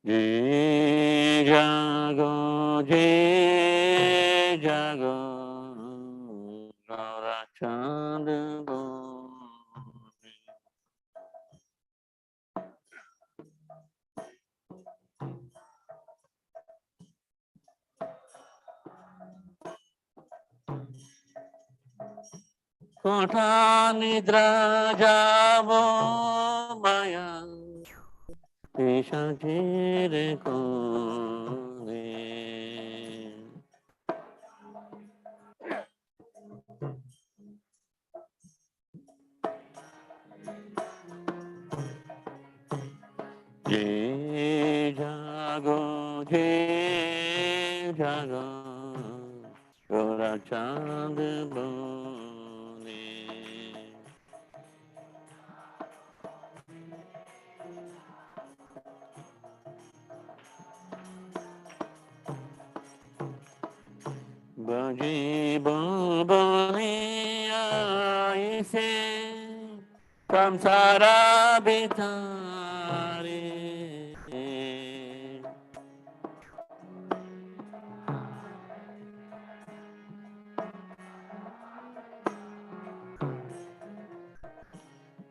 Jai Jago, Jai Jago, Gaura Chand Boni. Kota Nidra Jabo Maya, Isha Jire Kone. Jai Jago, Jai Jago, Gaura Chand Boni. Baji Bani Aise Samsara Bitare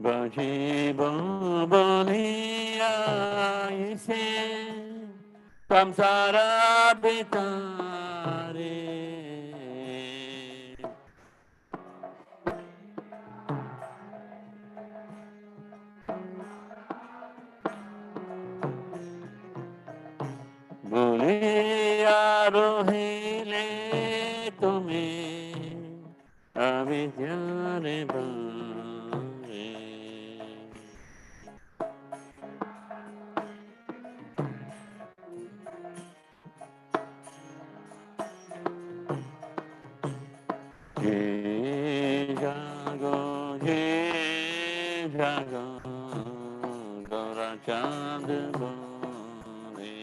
Baji Bani Aise Samsara Bitare Boliya rohile tume avidyare bhare Jai Jago Jai Jago Gaura Chand Boni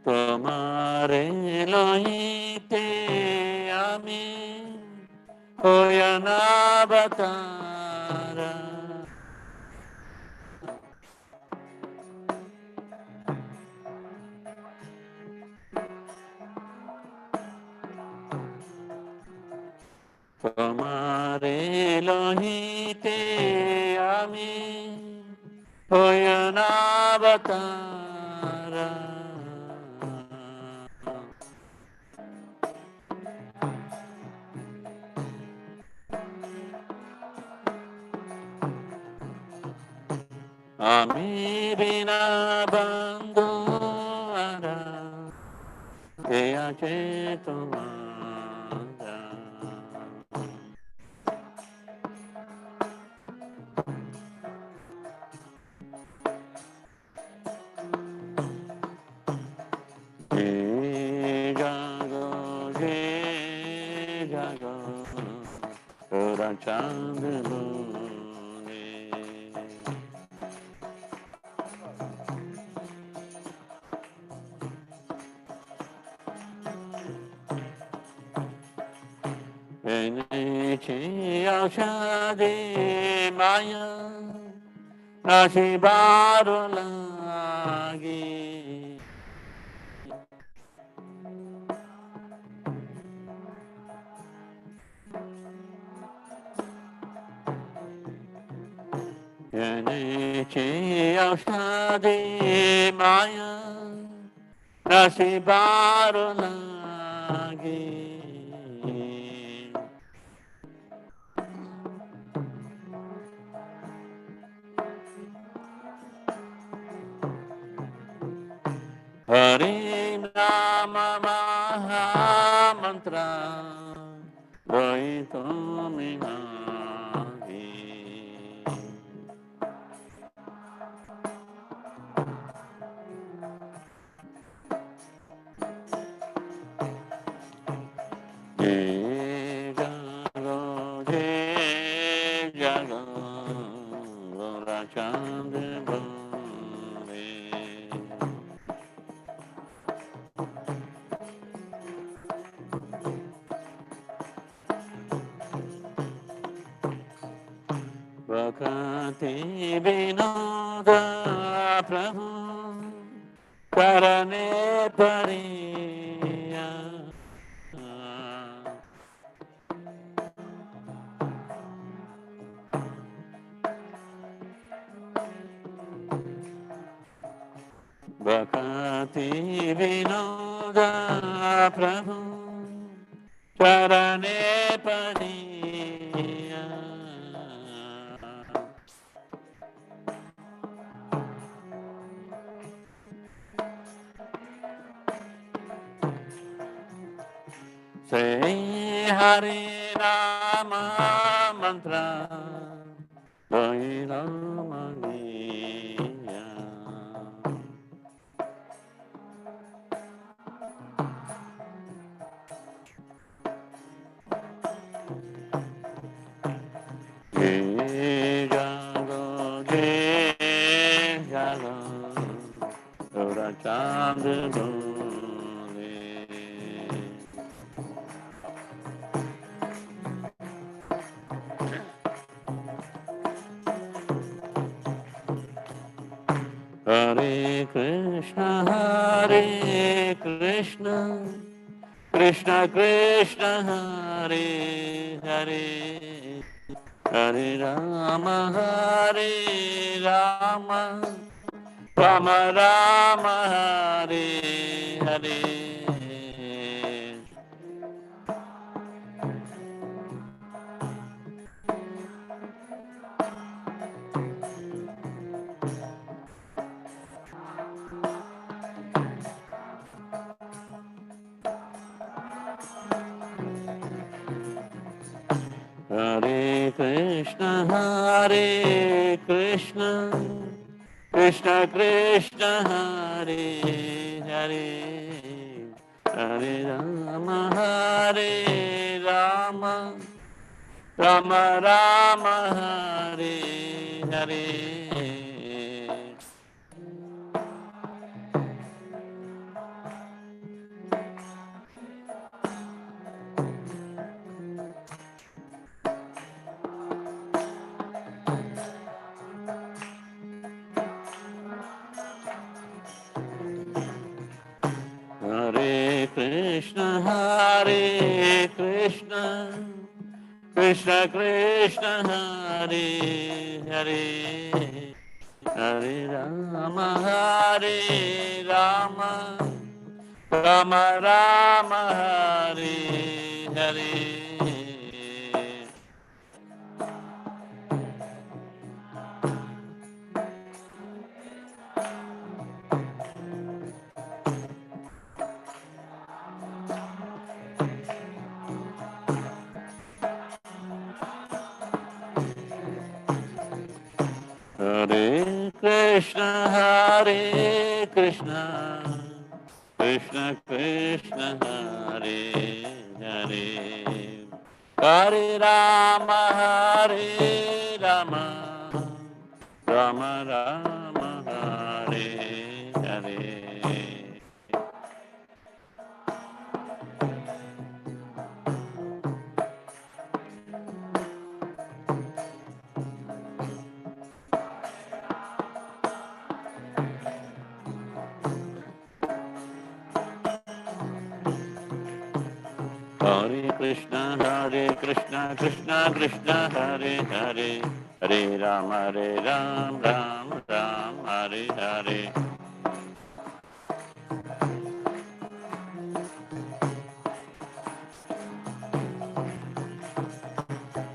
Tomare loite ami Hoyana Batara Tomare lohite ami Hoyana Batara Ami bina bandhu ara Eya chetumara Jai Jago Jai Jago Gaura Chand Boni Enichi Aushadi Maya Nashibaru Lagi Enichi Aushadi Maya Nashibaru Lagi Hari Nama Maha Mantra Rohito Minagi Jago, Jago, Gora Chandra Bhole. Bhakti Vinoda Prabhu Karane Pariya Bhakti Vinoda Prabhu Karane Pariya Say Hari Rama Mantra Jai Ramaniya Jai Jago Jai Jago Ora Chandra Bhole Hare Krishna, Krishna Krishna, Hare Hare, Hare Rama, Rama Rama, Hare Hare. Hare Krishna, Krishna Krishna, Hare Hare, Hare Rama, Rama Rama, Hare Hare. Hare Krishna, Krishna Krishna, Hare Hare, Hare Rama, Rama Rama, Hare Hare. Hare Krishna, Krishna Krishna, Hare Hare, Hare Rama, Rama Rama, Hare Hare. Hare Krishna, Krishna Krishna, Hare Hare, Hare Rama, Rama Rama, Hare Hare.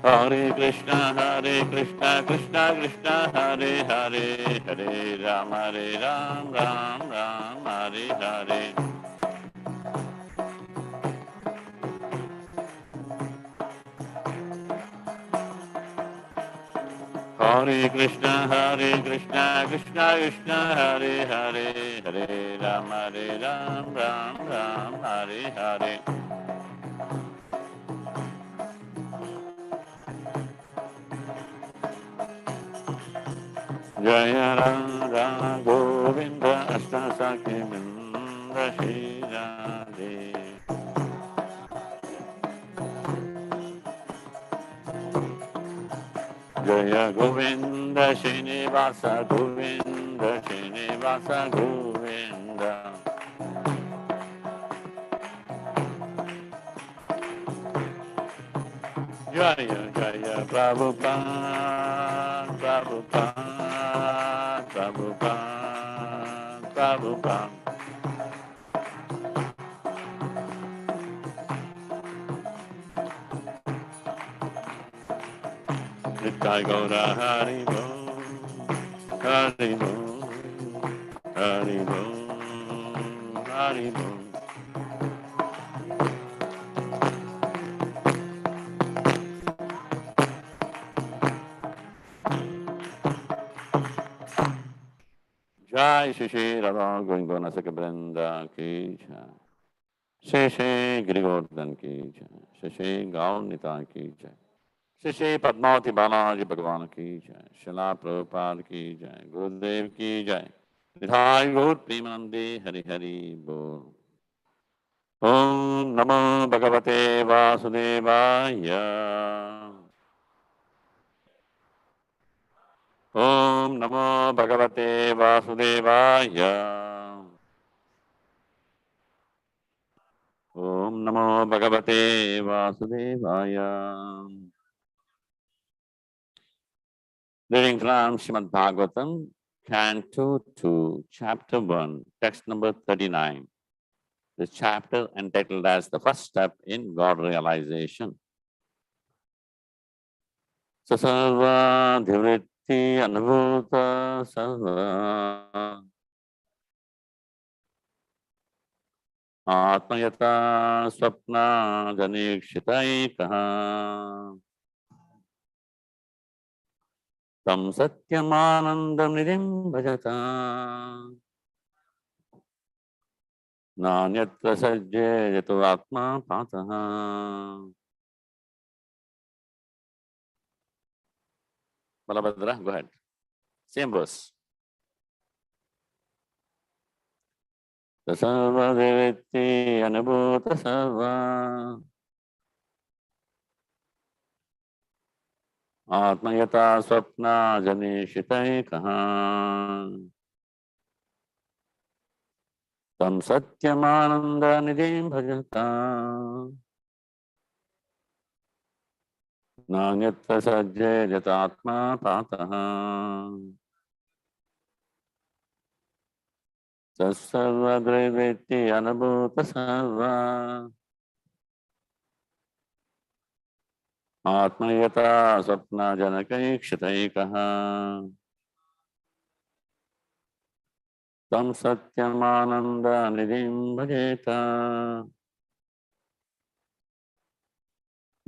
Hare Krishna, Krishna Krishna, Hare Hare, Hare Rama, Rama Rama, Hare Hare. Hare Krishna, Krishna Krishna, Hare Hare, Hare Rama, Rama Rama, Hare Hare. Jaya Radha Govinda Asta Sakhi Vrinda Shri Radhe. Jaya Govinda Srinivasa Govinda Srinivasa Govinda. Jaya Jaya Prabhupada Prabhupada Prabhupada Prabhupada. Nitai Gaura Hari Bo Hari Bo Hari Bo Hari Bo. Jai Shri Shri Radha Govinda Nasaka Brenda Ki Jai. Shri Shri Girivardhan Ki Jai. Shri Shri Gaunita Ki Jai. Shri Shri Padmavati Balaji Bhagavan Ki Jai. Srila Prabhupada Ki Jai. Gurudev Ki Jai. Nithai Gaur Premanande Hari Hari Bol. Om Namo Bhagavate Vasudevaya. Om Namo Bhagavate Vasudevaya. Om Namo Bhagavate Vasudevaya. Reading from Srimad Bhagavatam, Canto 2, Chapter 1, text number 39. This chapter entitled as the first step in God realization. Sasarva dhivritti anubhuta sarva atmayata swapna janikshitaikaha tam satyamanandam nidhim bhajata nanyatra sajje yato atma pataha. Balabhadra, go ahead. Same verse. Sarva devitti anubhuta sarva atmayata swapna janishitaikaha tam satyamananda nidhim bhajata nanyatra sajje jatatma pataha. Sarva devitti anubhuta sarva atmayata swapna janakaikshitaikaha tam satyamananda nidhim bhajeta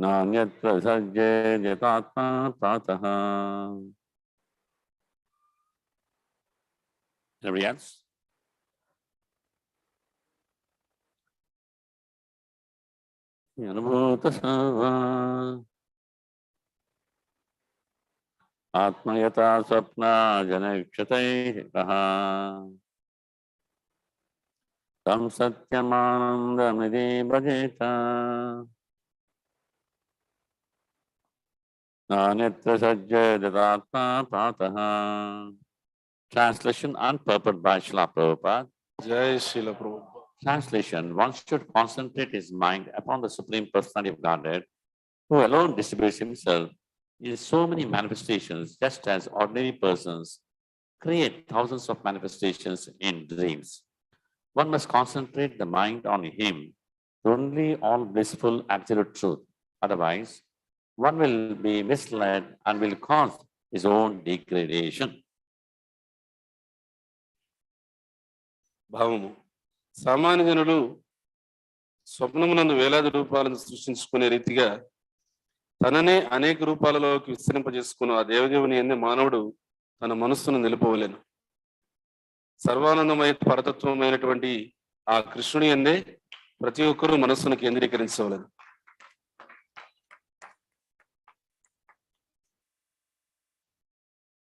nanyatra sajje jatatma pataha. Anybody else? Anubhuta sarva atmayata swapna janakshataikaha tam satyamananda nidhi bhajeta nanyatra sajja jatatma pataha. Translation and purport by Srila Prabhupada. Jai Srila Prabhupada. Translation: one should concentrate his mind upon the Supreme Personality of Godhead, who alone distributes himself in so many manifestations, just as ordinary persons create thousands of manifestations in dreams. One must concentrate the mind on him, the only all blissful absolute truth. Otherwise, one will be misled and will cause his own degradation. భావము సామాన్య జనులు స్వప్నమునందు వేలాది రూపాలను సృష్టించుకునే రీతిగా తననే అనేక రూపాలలోకి విస్తరింపజేసుకున్న ఆ దేవదేవుని యందే మానవుడు తన మనస్సును నిలుపవలెను. సర్వానందమయ పరతత్వమైనటువంటి ఆ కృష్ణుని యందే ప్రతి ఒక్కరూ మనస్సును కేంద్రీకరించవలెను.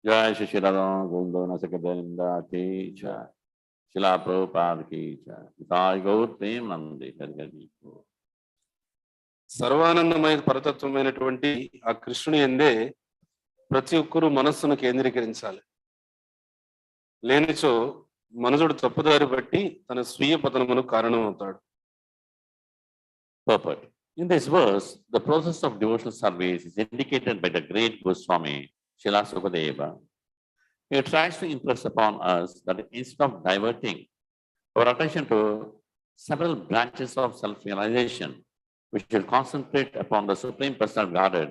Jai Shri Radha Gundona Sakabinda Ki Jai. Shila Prabhupada Ki Jai. Sai Gaur Prem Nandi Hari. సర్వానందమయ పరతత్వమైనటువంటి ఆ కృష్ణుని యందే ప్రతి ఒక్కరూ మనస్సును కేంద్రీకరించాలి. లేనిచో మనుషుడు తప్పుదారి బట్టి తన స్వీయ పతనమునకు కారణమవుతాడు. Purport. In this verse, the process of devotional service is indicated by the great Goswami, Srila Sukadeva. He tries to impress upon us that instead of diverting our attention to several branches of self-realization, we should concentrate upon the Supreme Personal Godhead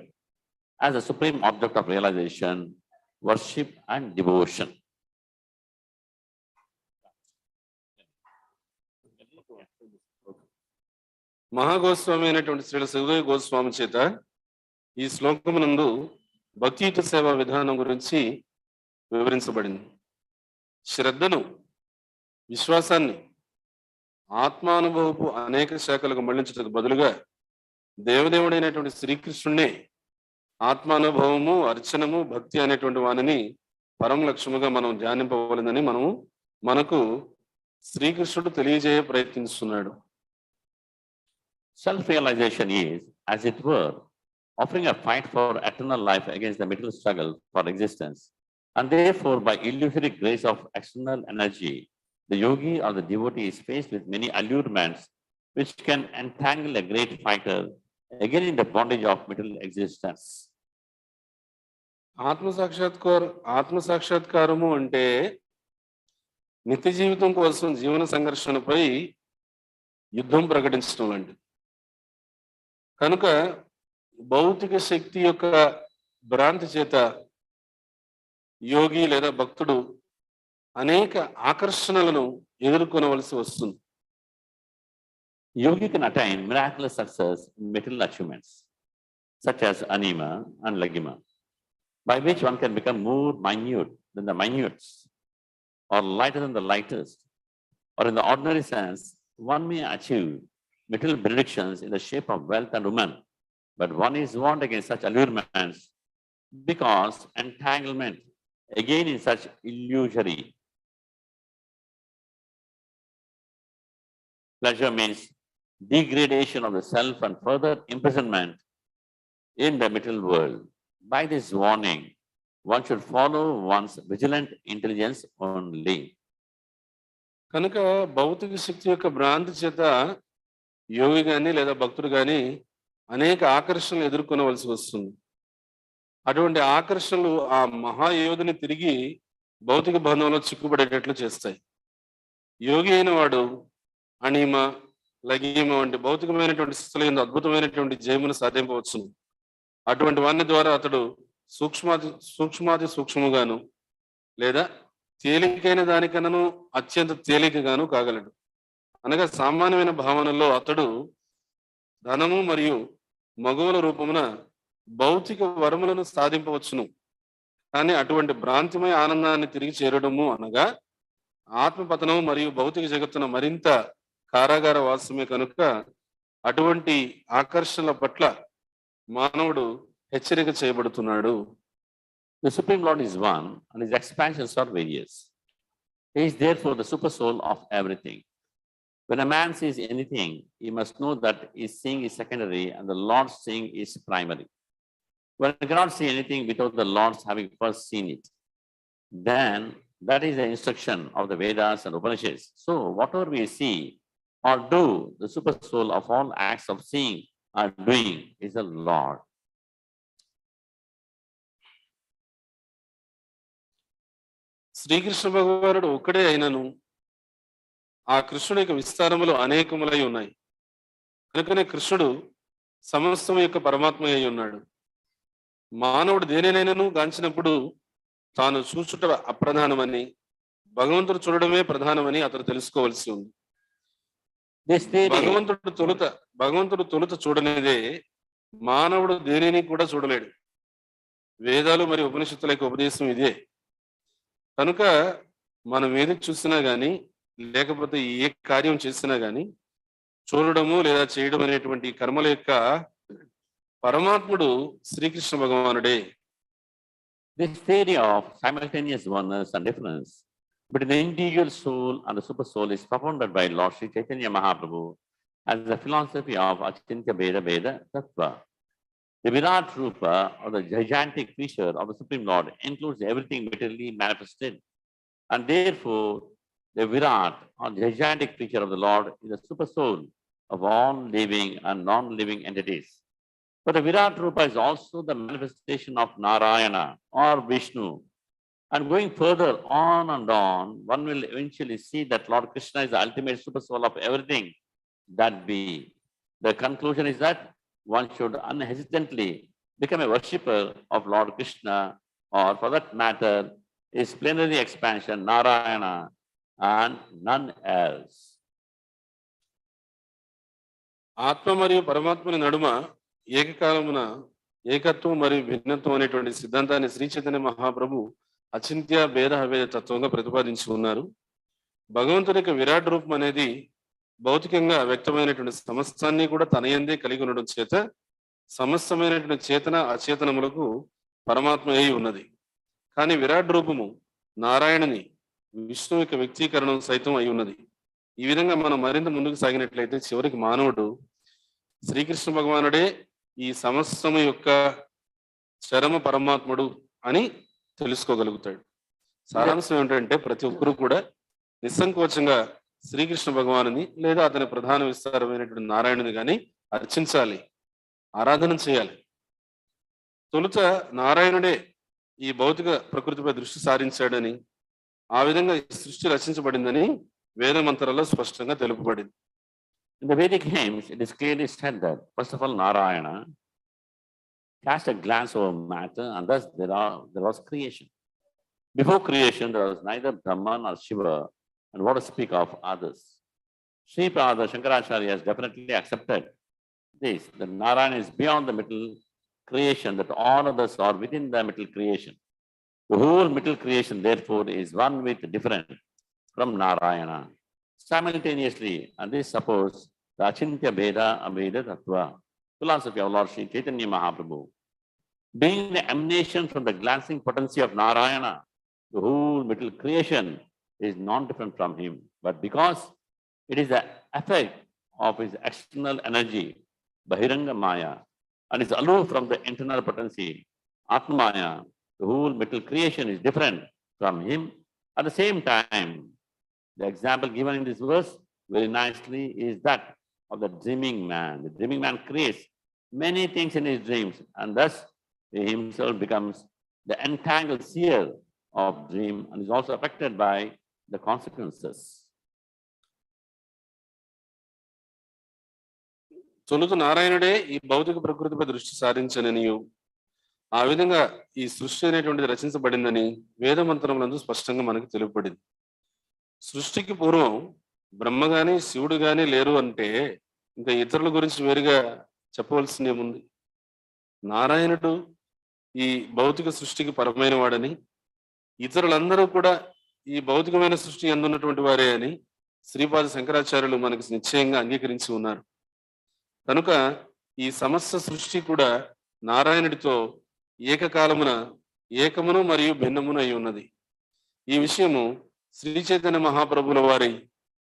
as the supreme object of realization, worship, and devotion. మహాగోస్వామి అయినటువంటి శ్రీ సుఖదేవ గోస్వామి చేత ఈ శ్లోకమునందు భక్తియుత సేవా విధానం గురించి వివరించబడింది. శ్రద్ధను, విశ్వాసాన్ని ఆత్మానుభవపు అనేక శాఖలకు మళ్లించడానికి బదులుగా దేవదేవుడైనటువంటి శ్రీకృష్ణుడే ఆత్మానుభవము, అర్చనము, భక్తి అనేటువంటి వానిని పరమ లక్ష్యముగా మనం ధ్యానింపవలెనని మనకు శ్రీకృష్ణుడు తెలియజేయ ప్రయత్నిస్తున్నాడు. Self-realization is, as it were, offering a fight for eternal life against the material struggle for existence. And therefore, by illusory grace of external energy, the yogi or the devotee is faced with many allurements which can entangle a great fighter again in the bondage of material existence. ఆత్మసాక్షాత్కారము అంటే నిత్య జీవితం కోసం జీవన సంఘర్షణపై యుద్ధం ప్రకటించడం లాంటిది. కనుక భౌతిక శక్తి యొక్క భ్రాంతి చేత యోగి లేదా భక్తుడు అనేక ఆకర్షణలను ఎదుర్కొనవలసి వస్తుంది. Yogi can attain miraculous success in material achievements, such as anima and lagima, by which one can become more minute than the minutes, or lighter than the lightest, or in the ordinary sense, one may achieve material benedictions in the shape of wealth and women, but one is warned against such allurements because entanglement again in such illusory. Pleasure means degradation of the self and further imprisonment in the material world. By this warning, one should follow one's vigilant intelligence only. కనుక భౌతిక శక్తి యొక్క భ్రాంతి చేత యోగి కానీ లేదా భక్తుడు కానీ అనేక ఆకర్షణలు ఎదుర్కొనవలసి వస్తుంది. అటువంటి ఆకర్షణలు ఆ మహాయోధిని తిరిగి భౌతిక బంధంలో చిక్కుబడేటట్లు చేస్తాయి. యోగి అయిన వాడు అణిమ, లగీమ వంటి భౌతికమైనటువంటి స్థితుల యందు అద్భుతమైనటువంటి జయమును సాధింపవచ్చును. అటువంటి వాని ద్వారా అతడు సూక్ష్మాతి సూక్ష్మగాను లేదా తేలికైన దానికన్నాను అత్యంత తేలికగాను కాగలడు. అనగా సామాన్యమైన భావనలో అతడు ధనము మరియు మగువల రూపమున భౌతిక వరములను సాధింపవచ్చును. కానీ అటువంటి భ్రాంతిమయ ఆనందాన్ని తిరిగి చేరడము అనగా ఆత్మపతనము మరియు భౌతిక జగత్తున మరింత కారాగార వాసమే. కనుక అటువంటి ఆకర్షణల పట్ల మానవుడు హెచ్చరిక చేయబడుతున్నాడు. The Supreme Lord is one and his expansions are various. He is therefore the super soul of everything. When a man sees anything, he must know that his seeing is secondary and the Lord's seeing is primary. One cannot see anything without the Lord's having first seen it. Then that is the instruction of the Vedas and Upanishads. So whatever we see or do, the super soul of all acts of seeing or doing is the Lord. Srikrishna భగవానుడు ఒక్కడే అయినను ఆ కృష్ణుడి యొక్క విస్తారములు అనేకములై ఉన్నాయి. కనుకనే కృష్ణుడు సమస్తం యొక్క పరమాత్మ అయి ఉన్నాడు. మానవుడు దేనినైనాను గాంచినప్పుడు తాను చూచుట అప్రధానమని, భగవంతుడు చూడడమే ప్రధానమని అతడు తెలుసుకోవలసి ఉంది. భగవంతుడు తొలుత చూడనిదే మానవుడు దేనిని కూడా చూడలేడు. వేదాలు మరియు ఉపనిషత్తుల యొక్క ఉపదేశం ఇదే. కనుక మనం ఏది చూసినా గాని లేకపోతే ఏ కార్యం చేసినా గాని చూడడము లేదా చేయడం అనేటువంటి కర్మల యొక్క పరమాత్ముడు శ్రీకృష్ణ భగవానుడే. This theory of simultaneous oneness and difference between the individual soul and the super soul is propounded by Lord Sri Chaitanya Mahaprabhu as the philosophy of Achintya Beda Beda Tattva. The Virat Rupa, or the gigantic feature of the Supreme Lord, includes everything materially manifested, and therefore the Virat, or gigantic feature of the Lord, is the super soul of all living and non-living entities. But the Virat Rupa is also the manifestation of Narayana or Vishnu. And going further on and on, one will eventually see that Lord Krishna is the ultimate super soul of everything that be. The conclusion is that one should unhesitantly become a worshipper of Lord Krishna, or for that matter, his plenary expansion, Narayana, and none else. ఆత్మ మరియు పరమాత్మని నడుమ ఏకకాలమున ఏకత్వం మరియు భిన్నత్వం అనేటువంటి సిద్ధాంతాన్ని శ్రీ చైతన్య మహాప్రభు అచింత్య భేద అభేద తత్వంగా ప్రతిపాదించి ఉన్నారు. భగవంతుని యొక్క విరాట్ రూపం అనేది భౌతికంగా వ్యక్తమైనటువంటి సమస్తాన్ని కూడా తన యందే కలిగి ఉండడం చేత సమస్తమైనటువంటి చేతన అచేతనములకు పరమాత్మ అయి ఉన్నది. కానీ విరాట్ రూపము నారాయణని విష్ణువు యొక్క వ్యక్తీకరణం సైతం అయి ఉన్నది. ఈ విధంగా మనం మరింత ముందుకు సాగినట్లయితే చివరికి మానవుడు శ్రీకృష్ణ భగవానుడే ఈ సమస్తము యొక్క చరమ పరమాత్ముడు అని తెలుసుకోగలుగుతాడు. సారాంశం ఏంటంటే ప్రతి ఒక్కరూ కూడా నిస్సంకోచంగా శ్రీకృష్ణ భగవానుని లేదా అతని ప్రధాన విస్తారమైనటువంటి నారాయణుని కానీ అర్చించాలి, ఆరాధన చేయాలి. తొలుత నారాయణుడే ఈ భౌతిక ప్రకృతిపై దృష్టి సారించాడని, ఆ విధంగా ఈ సృష్టి రచించబడిందని వేద మంత్రాల్లో స్పష్టంగా తెలుపబడింది. In the Vedic hymns, it is clearly said that, first of all, Narayana cast a glance over matter, and thus there was creation. Before creation, there was neither Brahman nor Shiva, and what to speak of others. Sripada Shankaracharya has definitely accepted this, that Narayana is beyond the middle creation, that all others are within the middle creation. The whole middle creation, therefore, is one with different from Narayana. Simultaneously, and this supports the Achintya Beda Abheda Tattva, philosophy of Lord Sri Chaitanya Mahaprabhu. Being the emanation from the glancing potency of Narayana, the whole middle creation is non-different from him. But because it is the effect of his external energy, Bahiranga Maya, and is aloof from the internal potency, Atmaya, the whole middle creation is different from him. At the same time, the example given in this verse very nicely is that of the dreaming man. The dreaming man creates many things in his dreams, and thus he himself becomes the entangled seer of dream and is also affected by the consequences. తొలుత నారాయణుడే ఈ భౌతిక ప్రకృతిపై దృష్టి సారించననియు, ఆ విధంగా ఈ సృష్టి అనేటువంటిది రచించబడిందని వేద మంత్రములందు స్పష్టంగా మనకు తెలుపబడింది. సృష్టికి పూర్వం బ్రహ్మ గాని శివుడు గాని లేరు అంటే ఇంకా ఇతరుల గురించి వేరుగా చెప్పవలసింది ఏముంది? నారాయణుడు ఈ భౌతిక సృష్టికి పరమైన వాడని, ఇతరులందరూ కూడా ఈ భౌతికమైన సృష్టి అందున్నటువంటి వారే అని శ్రీపాద శంకరాచార్యులు మనకు నిశ్చయంగా అంగీకరించి ఉన్నారు. కనుక ఈ సమస్త సృష్టి కూడా నారాయణుడితో ఏకకాలమున ఏకమును మరియు భిన్నమును అయి ఉన్నది. ఈ విషయము శ్రీ చైతన్య మహాప్రభుల వారి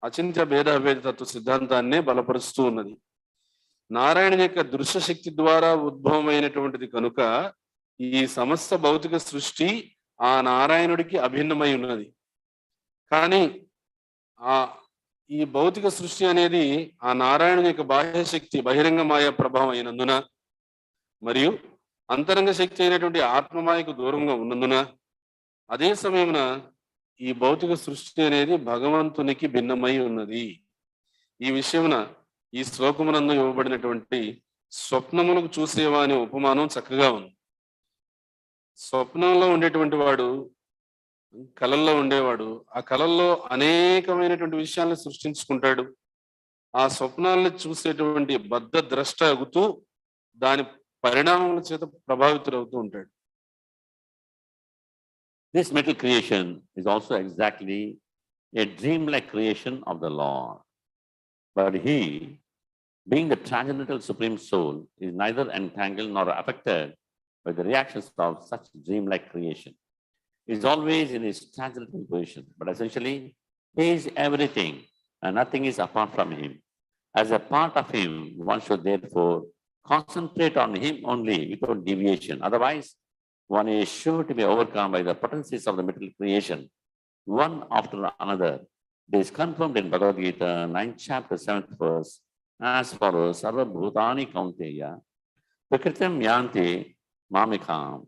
అచింత్య భేదాభేద తత్వ సిద్ధాంతాన్నే బలపరుస్తూ ఉన్నది. నారాయణ యొక్క దృశ్య శక్తి ద్వారా ఉద్భవమైనటువంటిది కనుక ఈ సమస్త భౌతిక సృష్టి ఆ నారాయణుడికి అభిన్నమై ఉన్నది. కానీ ఈ భౌతిక సృష్టి అనేది ఆ నారాయణుని యొక్క బాహ్య శక్తి బహిరంగ మాయ ప్రభావం అయినందున, మరియు అంతరంగ శక్తి అయినటువంటి ఆత్మమాయకు దూరంగా ఉన్నందున, అదే సమయమున ఈ భౌతిక సృష్టి అనేది భగవంతునికి భిన్నమై ఉన్నది. ఈ విషయమున ఈ శ్లోకమునందు ఇవ్వబడినటువంటి స్వప్నములకు చూసేవా అనే ఉపమానం చక్కగా ఉంది. స్వప్నంలో ఉండేటువంటి వాడు కళల్లో ఉండేవాడు ఆ కళల్లో అనేకమైనటువంటి విషయాలను సృష్టించుకుంటాడు. ఆ స్వప్నాలను చూసేటువంటి బద్ధ ద్రష్ట అగుతూ దాని పరిణామముల చేత ప్రభావితులవుతూ ఉంటాడు. This mental creation is also exactly a dream-like creation of the Lord. But he, being the transcendental supreme soul, is neither entangled nor affected by the reactions of such dreamlike creation. He is always in his transcendental position, but essentially, he is everything and nothing is apart from him. As a part of him, one should therefore concentrate on him only without deviation. Otherwise, one is sure to be overcome by the potencies of the material creation, one after another. It is confirmed in Bhagavad Gita, 9th chapter, 7th verse, as follows: Sarva Bhutani Kaunteya, Prakritam Yanti Mamikam,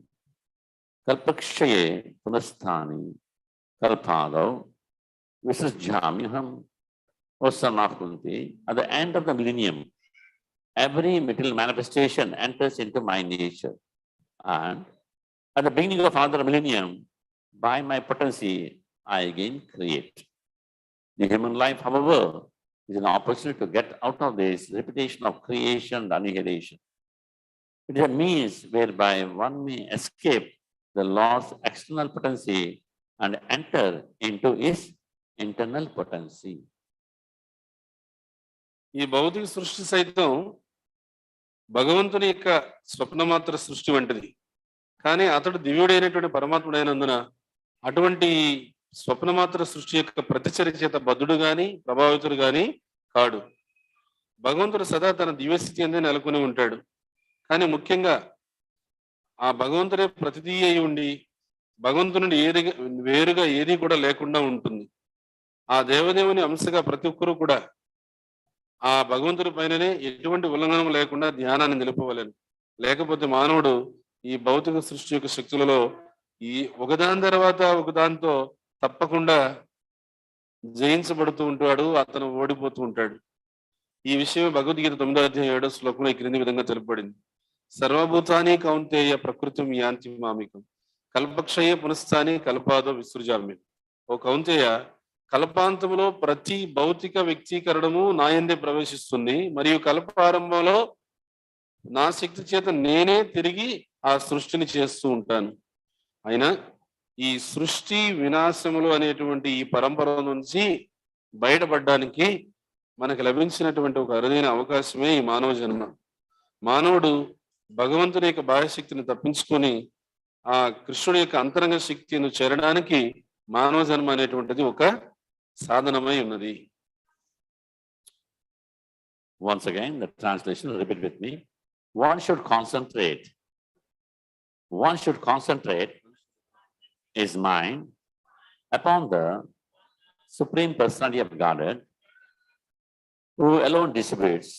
Kalpakshaye Punasthani, Kalpado, Visasjamyaham, O son of Kunti. At the end of the millennium, every material manifestation enters into my nature. And at the beginning of another millennium, by my potency, I again create. The human life, however, is an opportunity to get out of this repetition of creation and annihilation. It is a means whereby one may escape the Lord's external potency and enter into his internal potency. ఈ భౌతిక సృష్టి సైతం భగవంతుని యొక్క స్వప్నమాత్ర సృష్టి వంటిది. కానీ అతడు దివ్యుడైనటువంటి పరమాత్ముడైనందున అటువంటి స్వప్నమాత్ర సృష్టి యొక్క ప్రతిచర్య చేత బద్ధుడు గాని ప్రభావితుడు గాని కాడు. భగవంతుడు సదా తన దివ్యస్థితి అందే నెలకొని ఉంటాడు. కానీ ముఖ్యంగా ఆ భగవంతుడే ప్రతిదీ అయి ఉండి భగవంతుని వేరుగా ఏది కూడా లేకుండా ఉంటుంది. ఆ దేవదేవుని అంశగా ప్రతి ఒక్కరూ కూడా ఆ భగవంతుడి పైననే ఎటువంటి ఉల్లంఘనం లేకుండా ధ్యానాన్ని నిలుపవలేను. లేకపోతే మానవుడు ఈ భౌతిక సృష్టి యొక్క శక్తులలో ఈ ఒకదాని తర్వాత ఒకదానితో తప్పకుండా జయించబడుతూ ఉంటాడు, అతను ఓడిపోతూ ఉంటాడు. ఈ విషయం భగవద్గీత 9వ అధ్యాయం 7వ శ్లోకంలో ఈ క్రింది విధంగా తెలుపబడింది: సర్వభూతాని కౌంతేయ ప్రకృతిం యాంతి మామికం, కల్పక్షయే పునఃస్థాని కల్పాదో విసృజామ్యం. ఓ కౌంతేయ, కల్పాంతములో ప్రతి భౌతిక వ్యక్తీకరణము నాయందే ప్రవేశిస్తుంది, మరియు కల్పారంభంలో నా శక్తి చేత నేనే తిరిగి ఆ సృష్టిని చేస్తూ ఉంటాను. అయినా ఈ సృష్టి వినాశములు అనేటువంటి ఈ పరంపర నుంచి బయటపడడానికి మనకు లభించినటువంటి ఒక అరుదైన అవకాశమే ఈ మానవ జన్మ. మానవుడు భగవంతుని యొక్క బాహ్యశక్తిని తప్పించుకొని ఆ కృష్ణుడి యొక్క అంతరంగ శక్తిని చేరడానికి మానవ జన్మ అనేటువంటిది ఒక సాధనమై ఉన్నది. Once again, the translation, repeat with me. One should concentrate his mind upon the Supreme Personality of Godhead, who alone distributes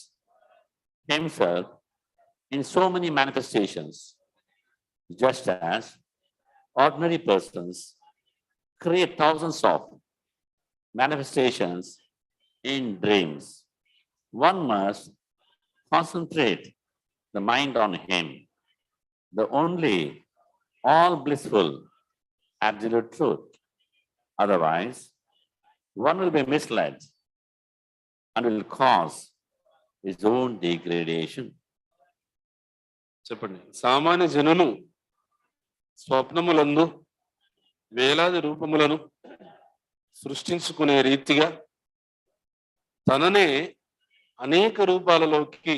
himself in so many manifestations, just as ordinary persons create thousands of manifestations in dreams. One must concentrate the mind on him, the only all blissful absolute truth. Otherwise, one will be misled and will cause his own degradation. చెప్పండి. సామాన్య జనులు స్వప్నములందు వేలాది రూపములను సృష్టించుకునే రీతిగా తననే అనేక రూపాలలోకి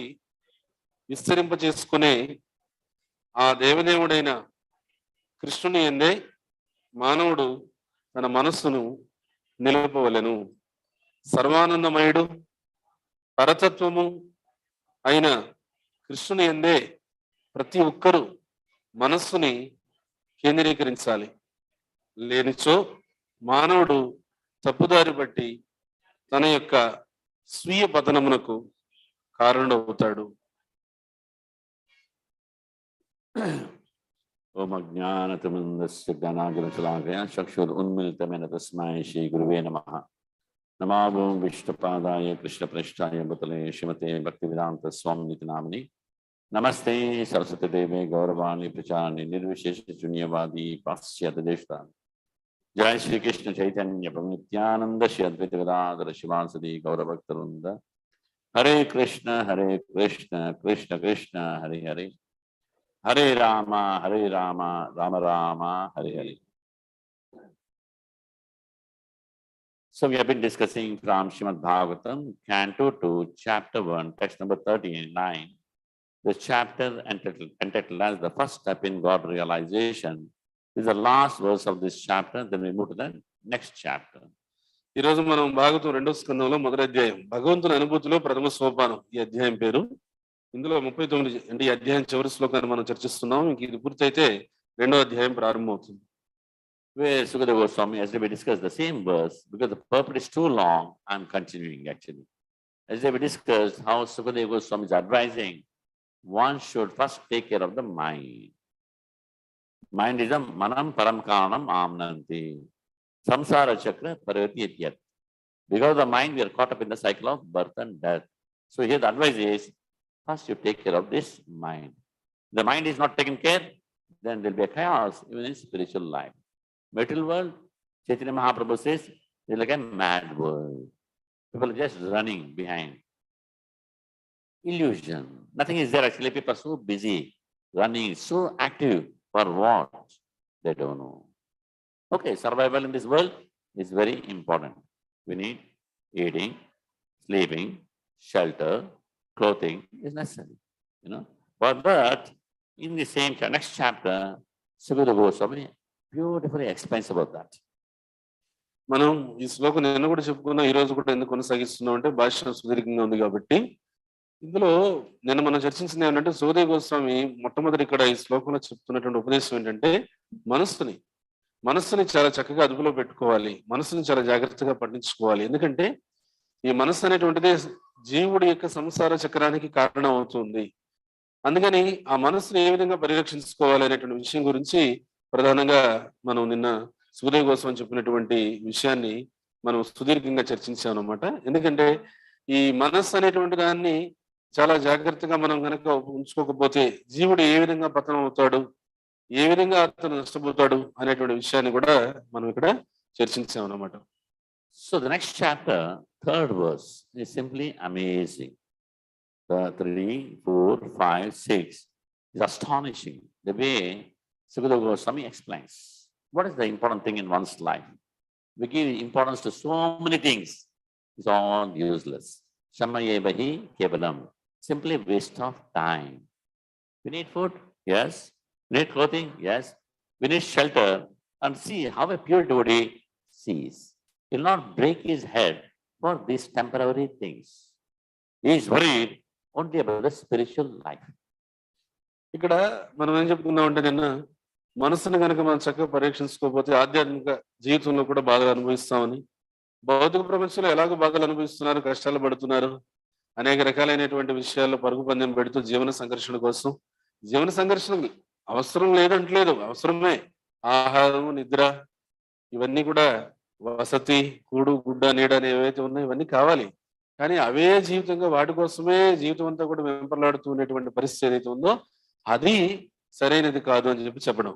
విస్తరింపచేసుకునే ఆ దేవదేవుడైన కృష్ణుని యందే మానవుడు తన మనస్సును నిలుపవలెను. సర్వానందమయుడు పరతత్వము అయిన కృష్ణుని యందే ప్రతి ఒక్కరూ మనస్సుని కేంద్రీకరించాలి. లేనిచో మానవుడు తప్పుదారి బట్టి తన యొక్క స్వీయ పతనమునకు కారణమవుతాడు. ఓం అజ్ఞానతిమిరంధస్య జ్ఞానాగ్నిశలాకయా చక్షురున్మిలితమేన తస్మై శ్రీ గురువే నమః. నమో విష్ణుపాదాయ కృష్ణప్రేష్ఠాయ భూతలే శ్రీమతే భక్తివేదాంత స్వామినితి నామిని. నమస్తే సరస్వతి దేవే గౌరవాణి ప్రచారాన్ని నిర్విశేష శూన్యవాది పాశ్చాత్య దేశతాన్ని. జయ శ్రీకృష్ణ చైతన్య ప్రభు నిత్యానంద శ్రీ అద్వైత Gadadhara శివాసది గౌరభక్తవృంద. Hare Krishna Krishna Krishna Hare Hare, Hare Rama Rama Rama Hare Hare. So we have been discussing from Srimad Bhagavatam, Canto 2, Chapter 1, text number 39. The chapter entitled as the first step in God realization is the last verse of this chapter. Then we move to the next chapter. ఈరోజు మనం భాగవతం 2వ స్కందంలో మొదటి అధ్యాయం భగవంతుని అనుభూతిలో ప్రథమ సోపానం ఈ అధ్యాయం పేరు. ఇందులో 39 అంటే ఈ అధ్యాయం చివరి శ్లోకాన్ని మనం చర్చిస్తున్నాం. ఇంక ఇది పూర్తయితే 2వ అధ్యాయం ప్రారంభమవుతుంది. Where Sukadeva Goswami, as we discussed the same verse, because the purport is too long, I'm continuing actually. As we discussed how Sukadeva Goswami is advising, one should first take care of the mind. Mind is a manam param karanam amnanti. Samsara chakra parvati ityat. Because of the mind, we are caught up in the cycle of birth and death. So here the advice is, first you take care of this mind. The mind is not taken care, then there will be a chaos even in spiritual life. Material world, Chaitanya Mahaprabhu says, it's like a mad world. People are just running behind. Illusion. Nothing is there actually. People are so busy, running, so active. For what? They don't know. Okay, survival in this world is very important. We need eating, sleeping, shelter, clothing is necessary. For that, in the same next chapter, Sukadeva Goswami beautifully explains about that. మనం ఈ శ్లోకం నిన్న కూడా చెప్పుకున్నాం, ఈ రోజు కూడా ఎందుకు కొనసాగిస్తున్నాం అంటే భాష్యం సుదీర్ఘంగా ఉంది కాబట్టి. ఇందులో నిన్న మనం చర్చించింది ఏమంటే సూర్య గోస్వామి మొట్టమొదటి ఇక్కడ ఈ శ్లోకంలో చెప్తున్నటువంటి ఉపదేశం ఏంటంటే మనస్సుని చాలా చక్కగా అదుపులో పెట్టుకోవాలి, మనసుని చాలా జాగ్రత్తగా పట్టించుకోవాలి. ఎందుకంటే ఈ మనస్సు అనేటువంటిది జీవుడి యొక్క సంసార చక్రానికి కారణం అవుతుంది. అందుకని ఆ మనస్సుని ఏ విధంగా పరిరక్షించుకోవాలి అనేటువంటి విషయం గురించి ప్రధానంగా మనం నిన్న సూర్య గోస్వామి చెప్పినటువంటి విషయాన్ని మనం సుదీర్ఘంగా చర్చించాం అన్నమాట. ఎందుకంటే ఈ మనస్సు అనేటువంటి దాన్ని చాలా జాగ్రత్తగా మనం కనుక ఉంచుకోకపోతే జీవుడు ఏ విధంగా పతనం అవుతాడు, ఏ విధంగా అతను నష్టపోతాడు అనేటువంటి విషయాన్ని కూడా మనం ఇక్కడ చర్చించాం అన్నమాట. So the next chapter, 3rd verse is simply amazing. The 3, 4, 5, 6 is astonishing. The way Sukadeva Goswami explains. What is the important thing in one's life? We give importance to so many things. It's all useless. Shamayevahi kevalam. Simply waste of time. We need food? Yes. We need clothing? Yes. We need shelter. And see how a pure devotee sees. He will not break his head for these temporary things. He is worried only about the spiritual life. ఇక్కడ మనం ఏం చెప్పుకున్నామంటే నిన్న మనసును కనుక మనం చక్కగా పరీక్షించుకోకపోతే ఆధ్యాత్మిక జీవితంలో కూడా బాధలు అనుభవిస్తామని, భౌతిక ప్రపంచంలో ఎలాగో బాధలు అనుభవిస్తున్నారు, కష్టాలు పడుతున్నారు, అనేక రకాలైనటువంటి విషయాల్లో పరుగు పందెం పెడుతూ జీవన సంఘర్షణ కోసం. జీవన సంఘర్షణ అవసరం లేదంటలేదు, అవసరమే. ఆహారం, నిద్ర, ఇవన్నీ కూడా వసతి, కూడు, గుడ్డ, నీడ అని ఏవైతే ఉన్నాయో ఇవన్నీ కావాలి. కానీ అవే జీవితంగా వాటి కోసమే జీవితం అంతా కూడా వెంపర్లాడుతూ ఉండేటువంటి పరిస్థితి ఏదైతే ఉందో అది సరైనది కాదు అని చెప్పడం.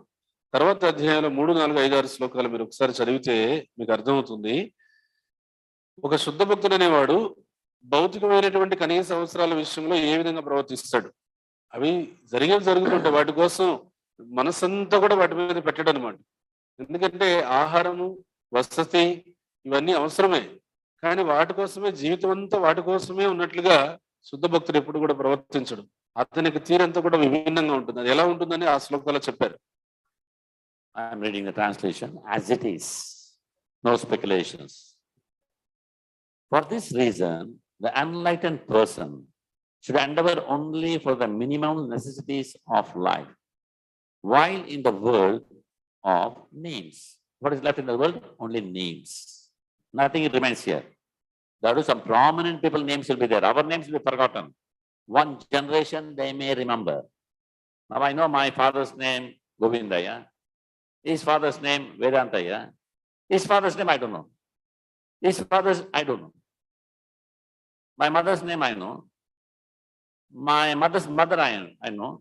తర్వాత అధ్యాయంలో 3, 4, 5, 6 శ్లోకాలు మీరు ఒకసారి చదివితే మీకు అర్థమవుతుంది. ఒక శుద్ధ భక్తుడు అనేవాడు భౌతికమైనటువంటి కనీస అవసరాల విషయంలో ఏ విధంగా ప్రవర్తిస్తాడు, అవి జరుగుతుంటే వాటి కోసం మనసంతా కూడా వాటి మీద పెట్టడం అనమాట. ఎందుకంటే ఆహారము, వసతి ఇవన్నీ అవసరమే, కానీ వాటి కోసమే జీవితం అంతా వాటి కోసమే ఉన్నట్లుగా శుద్ధ భక్తుడు ఎప్పుడు కూడా ప్రవర్తించడు. అతనికి తీరంతా కూడా విభిన్నంగా ఉంటుంది. అది ఎలా ఉంటుందని ఆ శ్లోకాల్లో చెప్పారు. I am reading the translation as it is. No speculations. For this reason, the enlightened person should endeavor only for the minimum necessities of life, while in the world of names. What is left in the world? Only names. Nothing remains here. There are some prominent people names will be there. Our names will be forgotten. One generation they may remember. Now I know my father's name Govindaya. His father's name Vedantaya. His father's name I don't know. His father's I don't know. My mother's name I know. My mother's mother I know.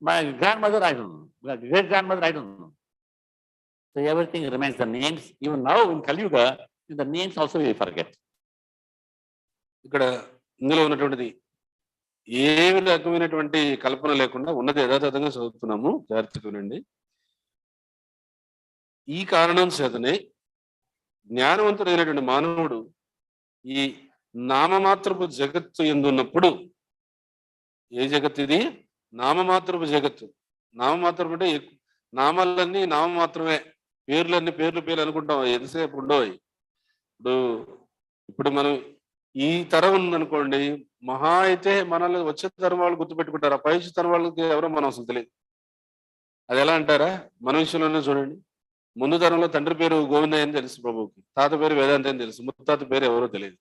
My grandmother I don't know. My great grandmother I don't know. So everything remains the names. Even now in Kali Yuga, the names also we forget. ఇక్కడ ఇందులో ఉన్నటువంటిది ఏ రకమైనటువంటి కల్పన లేకుండా ఉన్నది యథాతథంగా చదువుతున్నాము, జాగ్రత్తగా వినండి. ఈ కారణం చేతనే జ్ఞానవంతుడైనటువంటి మానవుడు ఈ నామమాత్రపు జగత్తు ఎందున్నప్పుడు ఏ జగత్ ఇది? నామమాత్రపు జగత్తు. నామమాత్రం అంటే నామాలన్నీ నామమాత్రమే, పేర్లన్నీ పేర్లు పేర్లు అనుకుంటాం, ఎంతసేపు ఉండవు. ఇప్పుడు ఇప్పుడు మనం ఈ తరం ఉందనుకోండి, మహా అయితే మనల్ని వచ్చే తరం వాళ్ళు గుర్తుపెట్టుకుంటారు, ఆ పై తరం వాళ్ళకి ఎవరో మనం అసలు తెలియదు. అది ఎలా అంటారా? మన విషయంలోనే చూడండి. ముందు తరంలో తండ్రి పేరు గోవిందయ్య అని తెలుసు ప్రభువుకి, తాత పేరు వేదాంత అని తెలుసు, ముత్తాత పేరు ఎవరో తెలియదు.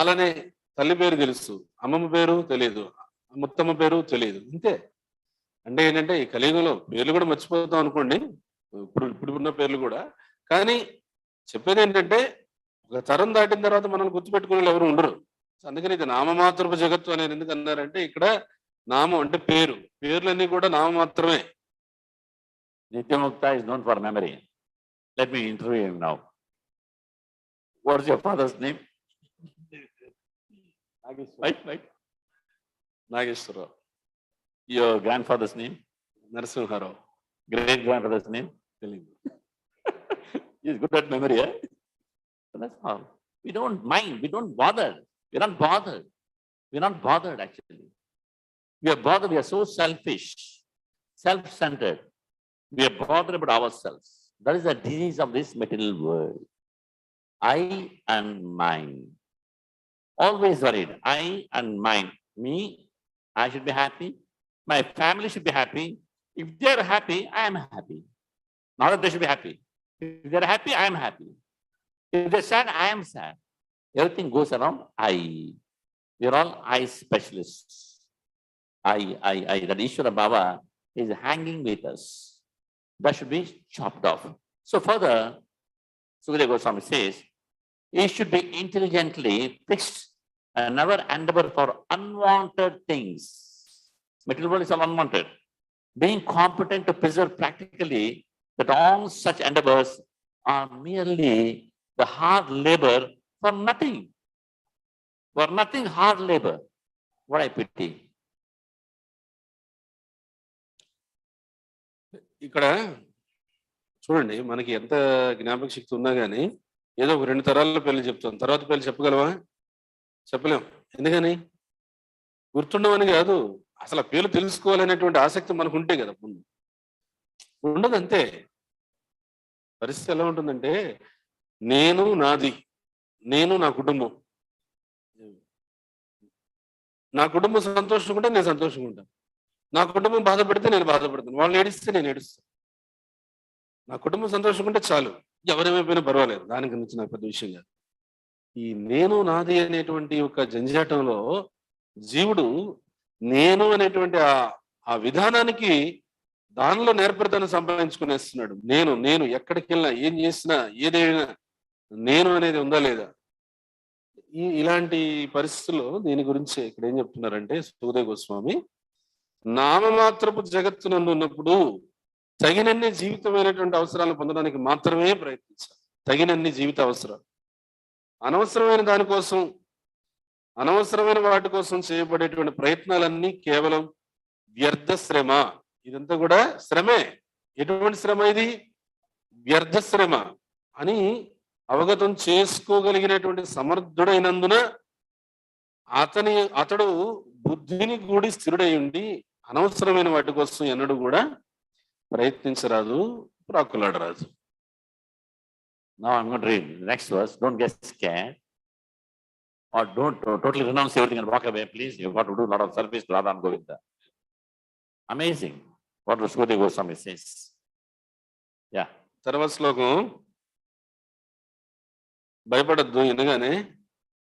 అలానే తల్లి పేరు తెలుసు, అమ్మమ్మ పేరు తెలియదు, ముత్తమ్మ పేరు తెలియదు. ఇంతే. అంటే ఏంటంటే ఈ కలియుగంలో పేర్లు కూడా మర్చిపోతాం అనుకోండి, ఇప్పుడు ఉన్న పేర్లు కూడా. కానీ చెప్పేది ఏంటంటే ఒక తరం దాటిన తర్వాత మనల్ని గుర్తుపెట్టుకునే వాళ్ళు ఎవరు ఉండరు. అందుకని ఇది నామమాత్రపు జగత్తు అనేది ఎందుకు అన్నారంటే, ఇక్కడ నామం అంటే పేరు, పేర్లన్నీ కూడా నామమాత్రమే. Nityamukta is known for memory. Let me interview him now. What is your father's name? Right. Nageswararao. Your grandfather's name? Narasimha Rao. Great grandfather's name? తెలియదు. He's good at memory, eh? So that's how. We don't mind, we don't bother. We're not bothered. We're not bothered actually. We are bothered, we are so selfish, self-centered. We are bothered about ourselves. That is the disease of this material world. I and mine. Always worried. I and mine. Me, I should be happy. My family should be happy. If they are happy, I am happy. Not that they should be happy. If they are happy, I am happy. If they are sad, I am sad. Everything goes around I. We are all I specialists. I. That Ishvara Baba is hanging with us. That should be chopped off. So further, Sukadeva Goswami says, it should be intelligently fixed and never endeavor for unwanted things. Material world is all unwanted. Being competent to preserve practically that all such endeavors are merely the hard labor for nothing. For nothing, hard labor. What I pity. ఇక్కడ చూడండి, మనకి ఎంత జ్ఞాపక శక్తి ఉన్నా కానీ ఏదో ఒక 2 తరాల పేర్లు చెప్తాం, తర్వాత పేర్లు చెప్పగలవా? చెప్పలేం. ఎందుకని? గుర్తుండవని కాదు, అసలు ఆ పేర్లు తెలుసుకోవాలనేటువంటి ఆసక్తి మనకు ఉంటే కదా. ముందు ఉండదు, అంతే. పరిస్థితి ఎలా ఉంటుందంటే, నేను నాది, నేను నా కుటుంబం, నా కుటుంబం సంతోషంగా ఉంటే నేను సంతోషంగా ఉంటాను, నా కుటుంబం బాధపడితే నేను బాధపడతాను, వాళ్ళు ఏడిస్తే నేను ఏడుస్తాను. నా కుటుంబం సంతోషంగా ఉంటే చాలు, ఎవరేమైపోయినా పర్వాలేదు, దాని గురించి నాకు పెద్ద విషయం కాదు. ఈ నేను నాది అనేటువంటి ఒక జంజాటంలో జీవుడు నేను అనేటువంటి ఆ విధానానికి దానిలో నేర్పరితనం సంపాదించుకునేస్తున్నాడు. నేను ఎక్కడికి వెళ్ళినా, ఏం చేసినా, ఏదైనా నేను అనేది ఉందా లేదా? ఇలాంటి పరిస్థితుల్లో దీని గురించి ఇక్కడ ఏం చెప్తున్నారంటే సుఖదేవ గోస్వామి, నామమాత్రపు జగత్తునందు ఉన్నప్పుడు తగినన్ని జీవితమైనటువంటి అవసరాలను పొందడానికి మాత్రమే ప్రయత్నించాలి. తగినన్ని జీవిత అవసరాలు. అనవసరమైన దానికోసం, అనవసరమైన వాటి కోసం చేయబడేటువంటి ప్రయత్నాలన్నీ కేవలం వ్యర్థ శ్రమ. ఇదంతా కూడా శ్రమే. ఎటువంటి శ్రమ ఇది? వ్యర్థ శ్రమ అని అవగతం చేసుకోగలిగినటువంటి సమర్థుడైనందున అతడు బుద్ధిని కూడి స్థిరుడై ఉండి అనవసరమైన వాటి కోసం ఎన్నడూ కూడా ప్రయత్నించరాదు, ప్రాకులాడరాదు. Now I'm going to read the next verse. Don't get scared or don't totally renounce everything and walk away, please. You've got to do a lot of service to Radha and Govinda. Amazing what Sukadeva Goswami says. Yeah. తర్వాత శ్లోకం, భయపడద్దు, ఎందుకనే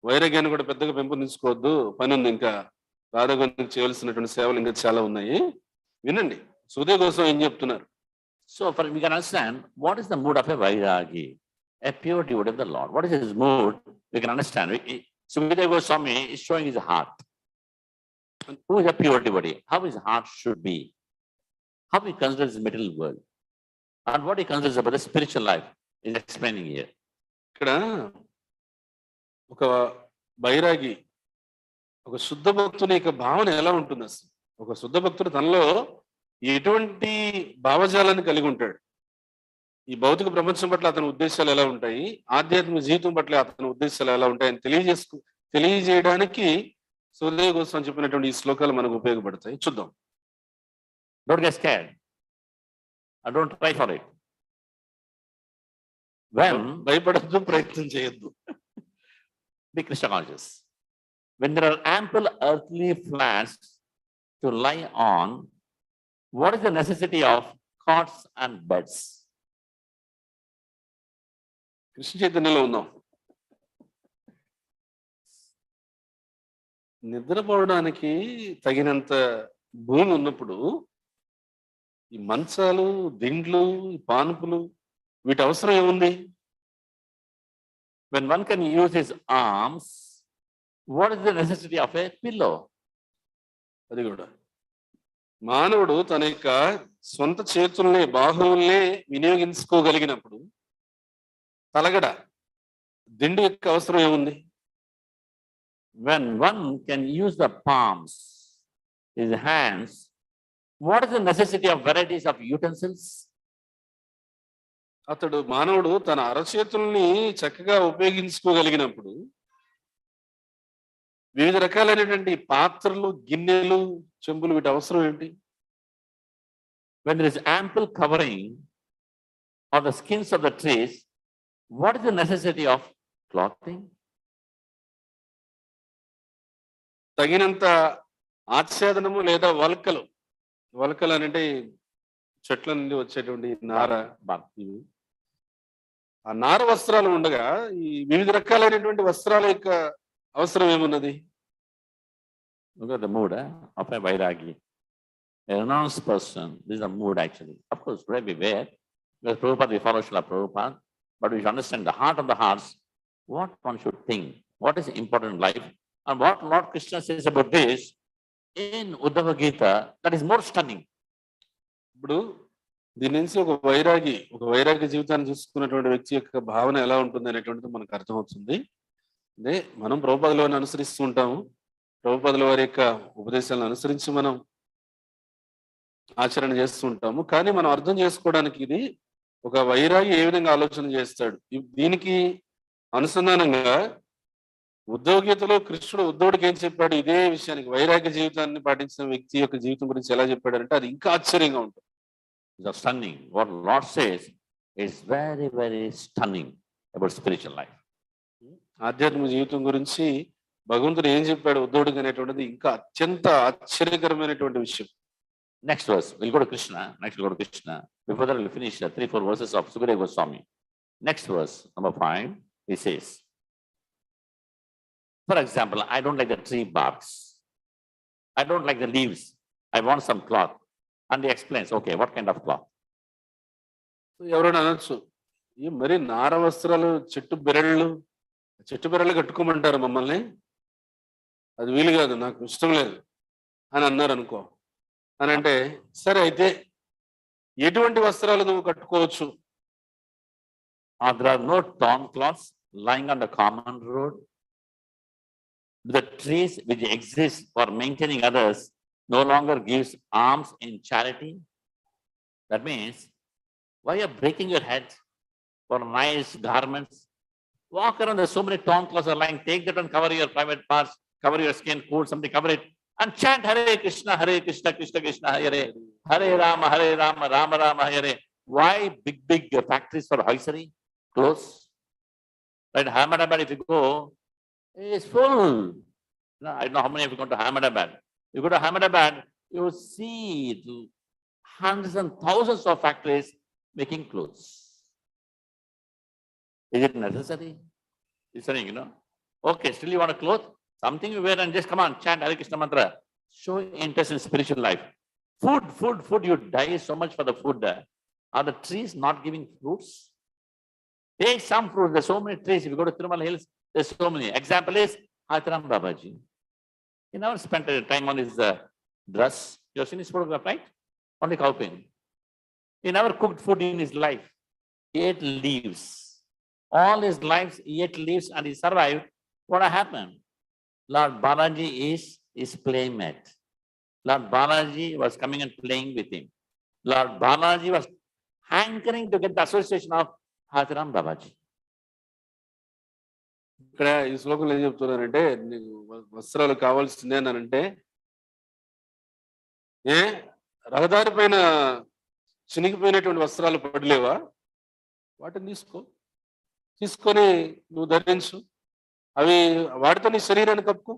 వైరాగ్యాన్ని కూడా పెద్దగా పెంపొందించుకోవద్దు, పని ఉంది, ఇంకా రాధాగోవిందకి చేయవలసినటువంటి సేవలు ఇంకా చాలా ఉన్నాయి. వినండి సుఖదేవ గోస్వామి ఏం చెప్తున్నారు. So we can understand what is the mood of a Vairagi, a pure devotee of the Lord. What is his mood? We can understand. Sukadeva Goswami is showing his heart. Who is a pure devotee? How his heart should be. How he considers the material world. And what he considers about the spiritual life is explaining here. ఇక్కడ ఒక బైరాగి, ఒక శుద్ధ భక్తుని యొక్క భావన ఎలా ఉంటుంది అసలు? ఒక శుద్ధ భక్తుడు తనలో ఎటువంటి భావజాలాన్ని కలిగి ఉంటాడు? ఈ భౌతిక ప్రపంచం పట్ల అతని ఉద్దేశాలు ఎలా ఉంటాయి, ఆధ్యాత్మిక జీవితం పట్ల అతని ఉద్దేశాలు ఎలా ఉంటాయని తెలియజేయడానికి సుఖదేవ్ గోస్వామి చెప్పినటువంటి ఈ శ్లోకాలు మనకు ఉపయోగపడతాయి. చూద్దాం. Don't get scared. And don't try for it. When భయపడద్దు, ప్రయత్నం చేయొద్దు. be Krishna conscious. When there are ample earthly flats to lie on, what is the necessity of cots and beds? Krishna చైతన్యంలో ఉందాం. నిద్రపోవడానికి తగినంత భూమి ఉన్నప్పుడు ఈ మంచాలు, దిండ్లు, ఈ పానుపులు వీటి అవసరం ఏముంది? When one can use his arms, what is the necessity of a pillow? అది కూడా మానవుడు తన యొక్క సొంత చేతుల్ని, బాహువుల్ని వినియోగించుకోగలిగినప్పుడు తలగడ, దిండు యొక్క అవసరం ఏముంది? When one can use the palms, his hands, what is the necessity of varieties of utensils? అతడు మానవుడు తన అరచేతుల్ని చక్కగా ఉపయోగించుకోగలిగినప్పుడు వివిధ రకాలైనటువంటి పాత్రలు, గిన్నెలు, చెంబులు వీటి అవసరం ఏంటి? When there is ample covering of the skins of the trees, what is the necessity of clothing? తగినంత ఆచ్ఛాదనము లేదా వలకలు, వలకలు అంటే చెట్ల నుండి వచ్చేటువంటి నార, Bhakti. ఆ నార వస్త్రాలు ఉండగా ఈ వివిధ రకాలైనటువంటి వస్త్రాల యొక్క అవసరం ఏమున్నది? Look at the mood of a Vairagi. A renounced person, this is a mood actually. Of course, today we wear, because Prabhupada, we follow Srila Prabhupada, but we should understand the heart of the hearts, what one should think, what is important in life, and what Lord Krishna says about this in Uddhava Gita, that is more stunning. ఇప్పుడు దీని నుంచి ఒక వైరాగి జీవితాన్ని చూసుకున్నటువంటి వ్యక్తి యొక్క భావన ఎలా ఉంటుంది అనేటువంటిది మనకు అర్థమవుతుంది. అదే మనం ప్రభుపాదుల వారిని అనుసరిస్తూ ఉంటాము. ప్రభుపాదుల వారి యొక్క ఉపదేశాలను అనుసరించి మనం ఆచరణ చేస్తూ ఉంటాము. కానీ మనం అర్థం చేసుకోవడానికి ఇది ఒక వైరాగి ఏ విధంగా ఆలోచన చేస్తాడు, దీనికి అనుసంధానంగా ఉద్ధవ గీతలో కృష్ణుడు ఉద్ధవుడికి ఏం చెప్పాడు, ఇదే విషయానికి వైరాగ్య జీవితాన్ని పాటించిన వ్యక్తి యొక్క జీవితం గురించి ఎలా చెప్పాడంటే అది ఇంకా ఆశ్చర్యంగా ఉంటుంది. It's stunning. What Lord says is very, very stunning about spiritual life. ఆధ్యాత్మిక జీవితం గురించి భగవంతుడు ఏం చెప్పాడు ఉద్ధవుడికి అనేటువంటిది ఇంకా అత్యంత ఆశ్చర్యకరమైనటువంటి విషయం. Next verse, we'll go to Krishna. Next we'll go to Krishna. Before that, we'll finish 3-4 verses of Sukadeva Goswami. Next verse, number 5, he says, for example, I don't like the tree barks. I don't like the leaves. I want some cloth. And he explains, okay, what kind of cloth? ఎవరైనా అనొచ్చు, ఈ మరి నార వస్త్రాలు, చెట్టు బెరళ్ళు కట్టుకోమంటారు మమ్మల్ని, అది వీలు కాదు, నాకు ఇష్టం లేదు అని అన్నారు అనుకో. అని అంటే సరే అయితే ఎటువంటి వస్త్రాలు నువ్వు కట్టుకోవచ్చు? There are no torn cloths lying on the common road. The trees which exist for maintaining others no longer gives alms in charity. That means, why are you breaking your head for nice garments? Walk around, there's so many torn clothes are lying. Take that and cover your private parts, cover your skin, cool, something, cover it. And chant Hare Krishna, Krishna Krishna, Hare Hare Rama, Rama Rama, Hare. Why big factories for hosiery, clothes? Right, Ahmedabad, if you go, it's full. No, I don't know how many of you gone to Ahmedabad. You go to Ahmedabad, you see hundreds and thousands of factories making clothes. Is it necessary? He's saying, okay, still you want a cloth? Something you wear and just come on, chant Hare Krishna mantra. Show interest in spiritual life. Food, you die so much for the food. Are the trees not giving fruits? Take some fruits. There's so many trees. If you go to Tirumala Hills, there's so many. Example is Hatharam Babaji. He never spent time on his dress. You have seen his photograph, right? Only cowpin. He never cooked food in his life. He ate leaves. All his life he ate leaves and he survived. What happened? Lord Balaji is his playmate. Lord Balaji was coming and playing with him. Lord Balaji was hankering to get the association of Hatharam Babaji. ఇక్కడ ఈ శ్లోకంలో ఏం చెప్తున్నారంటే, నీకు వస్త్రాలు కావాల్సిందే అనంటే, ఏ రహదారి పైన చినిగిపోయినటువంటి వస్త్రాలు పడలేవా? వాటిని తీసుకొని నువ్వు ధరించు. అవి వాటితో నీ శరీరాన్ని కప్పుకో.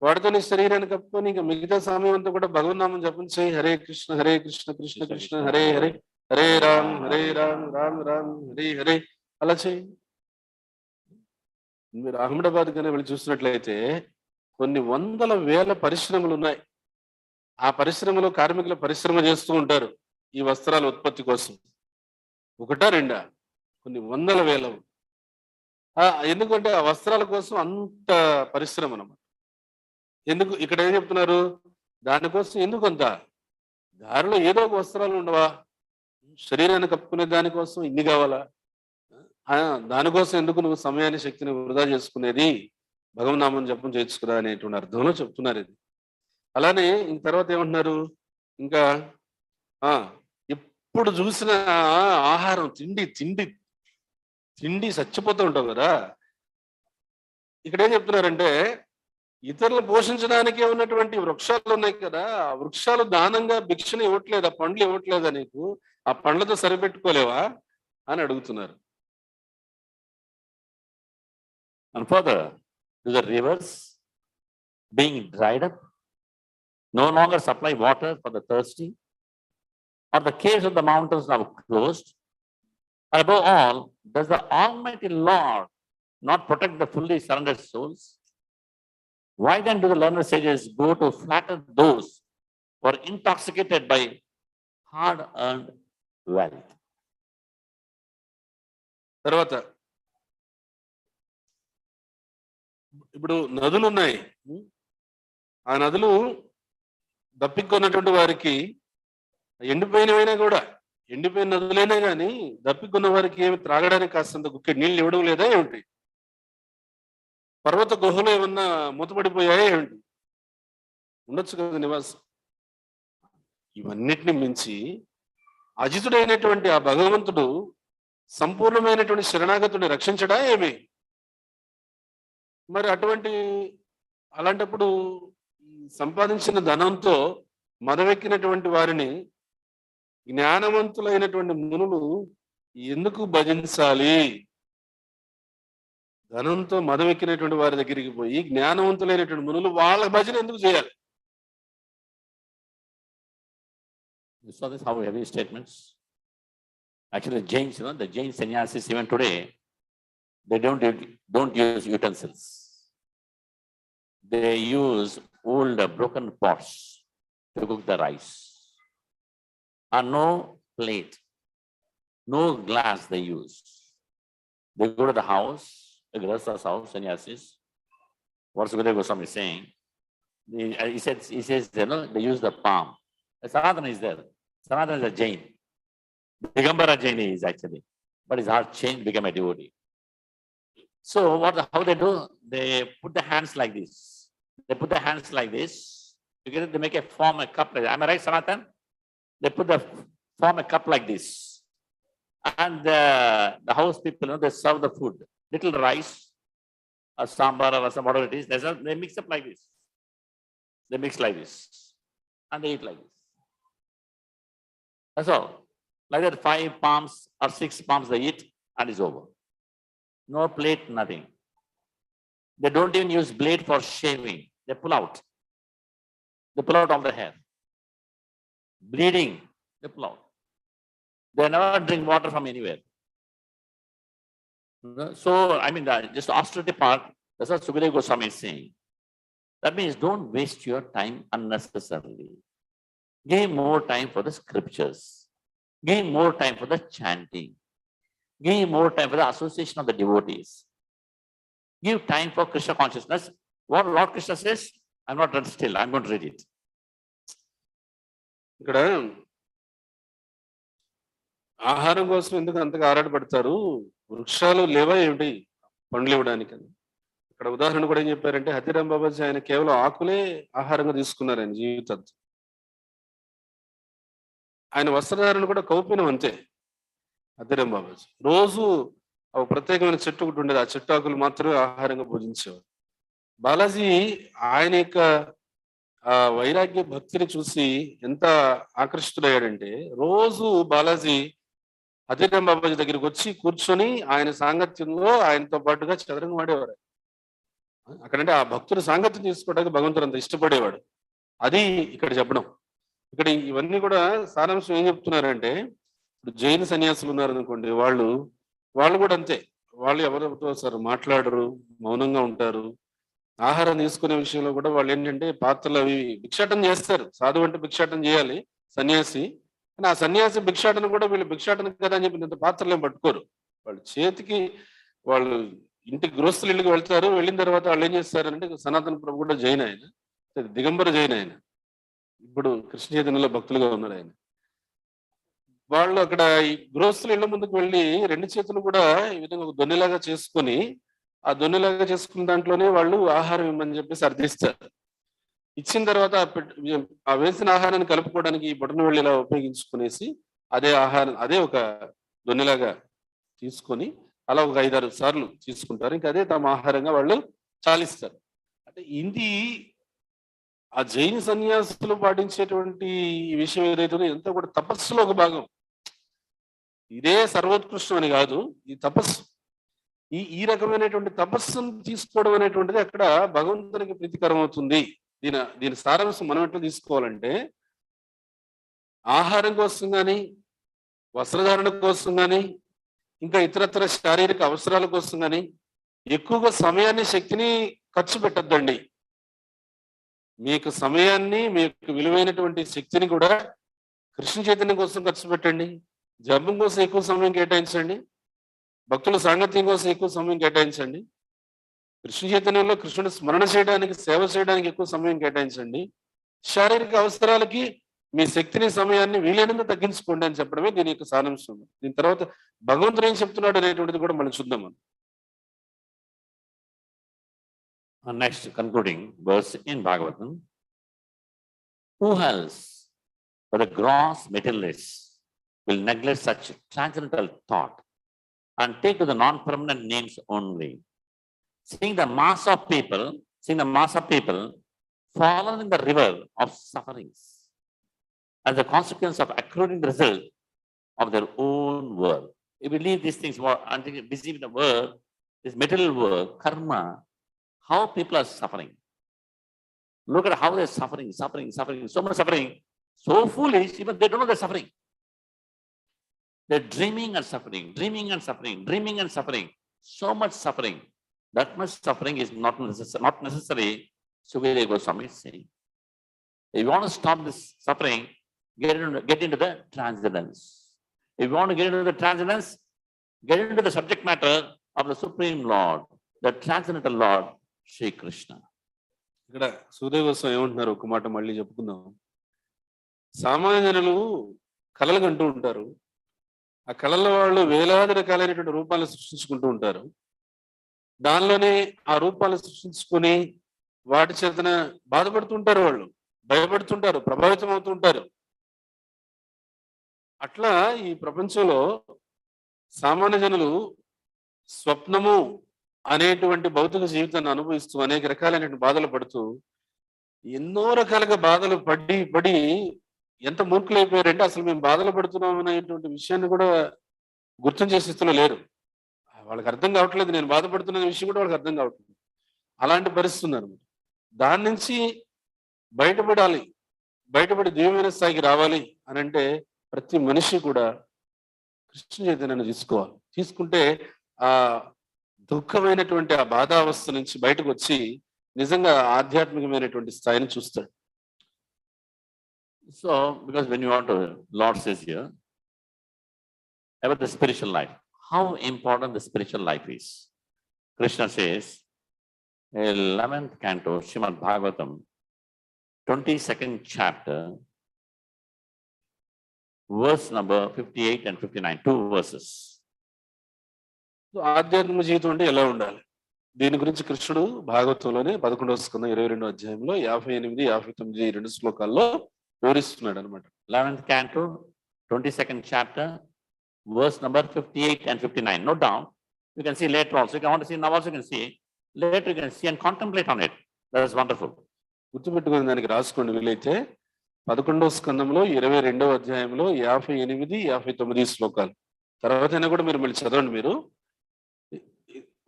వాటితో నీ శరీరాన్ని కప్పుకొని ఇంకా మిగతా సమయం అంతా కూడా భగవన్నామం జపం చేయి. హరే కృష్ణ కృష్ణ కృష్ణ హరే హరే, హరే రామ్ రామ్ రామ్ హరే హరే. అలా చేయి. మీరు అహ్మదాబాద్ కానీ వెళ్ళి చూసినట్లయితే కొన్ని వందల వేల పరిశ్రమలు ఉన్నాయి. ఆ పరిశ్రమలో కార్మికుల పరిశ్రమ చేస్తూ ఉంటారు ఈ వస్త్రాల ఉత్పత్తి కోసం. ఒకటా రెండా? కొన్ని వందల వేల. ఎందుకంటే ఆ వస్త్రాల కోసం అంత పరిశ్రమ అన్నమాట. ఎందుకు ఇక్కడ ఏం చెప్తున్నారు? దానికోసం ఎందుకు అంత? దారిలో ఏదో ఒక వస్త్రాలు ఉండవా? శరీరాన్ని కప్పుకునే దానికోసం ఇన్ని కావాలా? దానికోసం ఎందుకు నువ్వు సమయాన్ని శక్తిని వృధా చేసుకునేది? భగవన్నామం జపం చేసుకురా అనేటువంటి అర్థంలో చెప్తున్నారు ఇది. అలానే ఇంక తర్వాత ఏమంటున్నారు? ఇంకా ఎప్పుడు చూసిన ఆహారం తిండి తిండి తిండి చచ్చిపోతూ ఉంటావు కదా. ఇక్కడ ఏం చెప్తున్నారంటే, ఇతరులు పోషించడానికే ఉన్నటువంటి వృక్షాలు ఉన్నాయి కదా, ఆ వృక్షాలు దానంగా భిక్షను ఇవ్వట్లేదా? పండ్లు ఇవ్వట్లేదా నీకు? ఆ పండ్లతో సరిపెట్టుకోలేవా అని అడుగుతున్నారు. And further, do the rivers being dried up no longer supply water for the thirsty, or the caves of the mountains now closed? And above all, does the Almighty Lord not protect the fully surrendered souls? Why then do the learned sages go to flatter those who are intoxicated by hard-earned wealth? తర్వాత ఇప్పుడు నదులు ఉన్నాయి. ఆ నదులు దప్పికొన్నటువంటి వారికి ఎండిపోయినవైనా కూడా, ఎండిపోయిన నదులైనా కానీ దప్పికొన్న వారికి ఏమి త్రాగడానికి కాస్తంత గుక్కె నీళ్ళు ఇవ్వడం లేదా ఏమిటి? పర్వత గుహలు ఏమన్నా మూతపడిపోయాయా ఏమిటి? ఉండొచ్చు కదా నివాసం. ఇవన్నిటిని మించి అజితుడైనటువంటి ఆ భగవంతుడు సంపూర్ణమైనటువంటి శరణాగతుడిని రక్షించడా ఏమి? మరి అలాంటప్పుడు సంపాదించిన ధనంతో మదవెక్కినటువంటి వారిని జ్ఞానవంతులైనటువంటి మునులు ఎందుకు భజించాలి? ధనంతో మదవెక్కినటువంటి వారి దగ్గరికి పోయి జ్ఞానవంతులైనటువంటి మునులు వాళ్ళ భజన ఎందుకు చేయాలి? You saw this, how heavy statements. Actually, Jains, the Jain sannyasis even today, they don't use utensils. They use old broken pots to cook the rice. And no plate, no glass they use. They go to the house, the Grihastha's house, sannyasis. What Sukadeva Goswami is saying, he says, they use the palm. Sanatana is there. Sanatana is a Jain. Digambara Jain is actually, but his heart changed, became a devotee. So how they do? They put the hands like this. They put the hands like this. Together they make a form, a cup like that. Am I right, Sanatan? They form a cup like this. And the house people, they serve the food. Little rice, or sambar, or some whatever it is. They mix up like this. They mix like this. And they eat like this. That's all. Like that, 5 palms or 6 palms they eat, and it's over. No plate, nothing. They don't even use blade for shaving. They pull out. They pull out all the hair. Bleeding, they pull out. They never drink water from anywhere. So, just austerity part, that's what Sukadeva Goswami is saying. That means don't waste your time unnecessarily. Give more time for the scriptures. Give more time for the chanting. Give more time for the association of the devotees. Give time for Krishna consciousness. What Lord Krishna says, I'm not read still. I'm going to read it. ఇక్కడ ఆహారం కోసం ఎందుకు అంతగా ఆరాటపడతారు? వృక్షాలు లేవా ఏమిటి పండ్లు ఇవ్వడానికి? ఇక్కడ ఉదాహరణ కూడా ఏం చెప్పారంటే, హతిరామ్ బాబాజీ ఆయన కేవలం ఆకులే ఆహారంగా తీసుకున్నారు ఆయన జీవితాంతం. ఆయన వస్త్రధారణ కూడా కౌపీనం అంతే. హతిరామ్ బాబాజీ రోజు ఒక ప్రత్యేకమైన చెట్టు ఒకటి ఉండేది. ఆ చెట్టు ఆకులు మాత్రమే ఆహారంగా భుజించేవారు. బాలాజీ ఆయన యొక్క వైరాగ్య భక్తిని చూసి ఎంత ఆకర్షితుడయ్యాడంటే, రోజు బాలాజీ అజయరాం బాబాజీ దగ్గరికి వచ్చి కూర్చొని ఆయన సాంగత్యంలో ఆయనతో పాటుగా చదరంగం ఆడేవారు. అక్కడంటే ఆ భక్తుడు సాంగత్యం తీసుకోవడానికి భగవంతుడు అంత ఇష్టపడేవాడు. అది ఇక్కడ చెప్పడం. ఇక్కడ ఇవన్నీ కూడా సారాంశం ఏం చెప్తున్నారంటే, ఇప్పుడు జైన సన్యాసులు ఉన్నారనుకోండి, వాళ్ళు కూడా అంతే. వాళ్ళు ఎవరితో సార్ మాట్లాడరు, మౌనంగా ఉంటారు. ఆహారం తీసుకునే విషయంలో కూడా వాళ్ళు ఏంటంటే పాత్రలు అవి భిక్షాటన చేస్తారు. సాధువు అంటే భిక్షాటన చేయాలి సన్యాసి. కానీ ఆ సన్యాసి భిక్షాటన కూడా వీళ్ళు భిక్షాటన కదా అని చెప్పి ఇంత పాత్రలు ఏం పట్టుకోరు. వాళ్ళు చేతికి వాళ్ళు ఇంటికి గృహస్థుల ఇళ్ళకి వెళ్తారు. వెళ్ళిన తర్వాత వాళ్ళు ఏం చేస్తారంటే, సనాతన ప్రభు కూడా జైన్ ఆయన, దిగంబర జైన్ ఆయన. ఇప్పుడు కృష్ణ చైతన్యలో భక్తులుగా ఉన్నారు ఆయన. వాళ్ళు అక్కడ ఈ గృహస్థుల ఇళ్ల ముందుకు వెళ్ళి 2 చేతులు కూడా ఈ విధంగా ఒక దొన్నెలాగా చేసుకొని, ఆ దొన్నెలాగా చేసుకున్న దాంట్లోనే వాళ్ళు ఆహారం ఇమ్మని చెప్పేసి అర్థిస్తారు. ఇచ్చిన తర్వాత ఆ వేసిన ఆహారాన్ని కలుపుకోవడానికి ఈ బొటన వేళ్ళు ఇలా ఉపయోగించుకునేసి అదే ఆహారం అదే ఒక దొన్నెలాగా తీసుకొని అలా ఒక 5-6 సార్లు తీసుకుంటారు. ఇంకా అదే తమ ఆహారంగా వాళ్ళు చాలిస్తారు. అంటే ఇది ఆ జైన సన్యాసులు పాటించేటువంటి ఈ విషయం ఏదైతుందో ఎంత కూడా తపస్సులో ఒక భాగం. ఇదే సర్వోత్కృష్టం అని కాదు, ఈ తపస్సు. ఈ రకమైనటువంటి తపస్సును తీసుకోవడం అనేటువంటిది అక్కడ భగవంతునికి ప్రీతికరం అవుతుంది. దీని సారాంశం మనం ఎట్లా తీసుకోవాలంటే, ఆహారం కోసం కానీ, వస్త్రధారణ కోసం కానీ, ఇంకా ఇతరత్ర శారీరక అవసరాల కోసం కానీ ఎక్కువగా సమయాన్ని, శక్తిని ఖర్చు పెట్టద్దండి. మీకు సమయాన్ని, మీకు విలువైనటువంటి శక్తిని కూడా కృష్ణ చైతన్యం కోసం ఖర్చు పెట్టండి. జపం కోసం ఎక్కువ సమయం కేటాయించండి. భక్తుల సాంగత్యం కోసం ఎక్కువ సమయం కేటాయించండి. కృష్ణ చైతన్యంలో కృష్ణుని స్మరణ చేయడానికి, సేవ చేయడానికి ఎక్కువ సమయం కేటాయించండి. శారీరక అవసరాలకి మీ శక్తిని, సమయాన్ని వీలైనంత తగ్గించుకోండి అని చెప్పడమే దీని యొక్క సారాంశం. దీని తర్వాత భగవంతుడు ఏం చెప్తున్నాడు అనేటువంటిది కూడా మనం చూద్దాం. Next concluding verse in Bhagavatam. Who else but a gross materialist will neglect such transcendental thought and take to the non-permanent names only? Seeing the mass of people fallen in the river of sufferings as a consequence of accruing the result of their own work. If we leave these things until busy with the work, this material work, karma, how people are suffering. Look at how they're suffering, so much suffering, so foolish, even they don't know they're suffering. They're dreaming and suffering, so much suffering. That much suffering is not necessary, Sukadeva Goswami is saying. If you want to stop this suffering, get into the transcendence. If you want to get into the transcendence, get into the subject matter of the Supreme Lord, the transcendental Lord, Shri Krishna. ఇక్కడ సూర్య గోస్వామి ఏమంటున్నారు, ఒక మాట మళ్ళీ చెప్పుకుందాం. సామాన్య జనులు కళలు కంటూ ఉంటారు. ఆ కళల్లో వాళ్ళు వేలాది రకాలైనటువంటి రూపాలను సృష్టించుకుంటూ ఉంటారు. దానిలోనే ఆ రూపాలను సృష్టించుకొని వాటి చేతన బాధపడుతుంటారు, వాళ్ళు భయపడుతుంటారు, ప్రభావితం అవుతుంటారు. అట్లా ఈ ప్రపంచంలో సామాన్య జనులు స్వప్నము అనేటువంటి భౌతిక జీవితాన్ని అనుభవిస్తూ అనేక రకాలైనటువంటి బాధలు పడుతూ ఎన్నో రకాలుగా బాధలు పడి ఎంత మూర్ఖులైపోయారంటే అసలు మేము బాధలు పడుతున్నాం అనేటువంటి విషయాన్ని కూడా గుర్తం చేసే స్థితిలో లేరు. వాళ్ళకి అర్థం కావట్లేదు, నేను బాధపడుతున్న విషయం కూడా వాళ్ళకి అర్థం కావట్లేదు. అలాంటి పరిస్థితి ఉన్నారు. దాని నుంచి బయటపడి దివ్యమైన స్థాయికి రావాలి అని అంటే ప్రతి మనిషి కూడా కృష్ణ చైతన్యాన్ని తీసుకోవాలి. తీసుకుంటే ఆ దుఃఖమైనటువంటి ఆ బాధావస్థ నుంచి బయటకు వచ్చి నిజంగా ఆధ్యాత్మికమైనటువంటి స్థాయిని చూస్తాడు. So, because when you want to, Lord says here about the spiritual life, how important the spiritual life is. Krishna says, 11th canto, Srimad Bhagavatam, 22nd chapter, verse number 58 and 59, 2 verses. ఆధ్యాత్మిక జీవితం అంటే ఎలా ఉండాలి, దీని గురించి కృష్ణుడు భాగవతంలోనే 11వ స్కందం 22వ అధ్యాయంలో 58, 59 2 శ్లోకాల్లో వివరిస్తున్నాడు అనమాట. 11th canto, 22nd chapter, verse number 58 and 59. Note down, You can see later also. You can want to see now also you can see. Later you can see and contemplate on it. That is wonderful. గుర్తుపెట్టుకునే దానికి రాసుకోండి వీలైతే 11వ స్కందంలో 22వ అధ్యాయంలో 58, 59 శ్లోకాలు. తర్వాత అయినా కూడా మీరు మళ్ళీ చదవండి. మీరు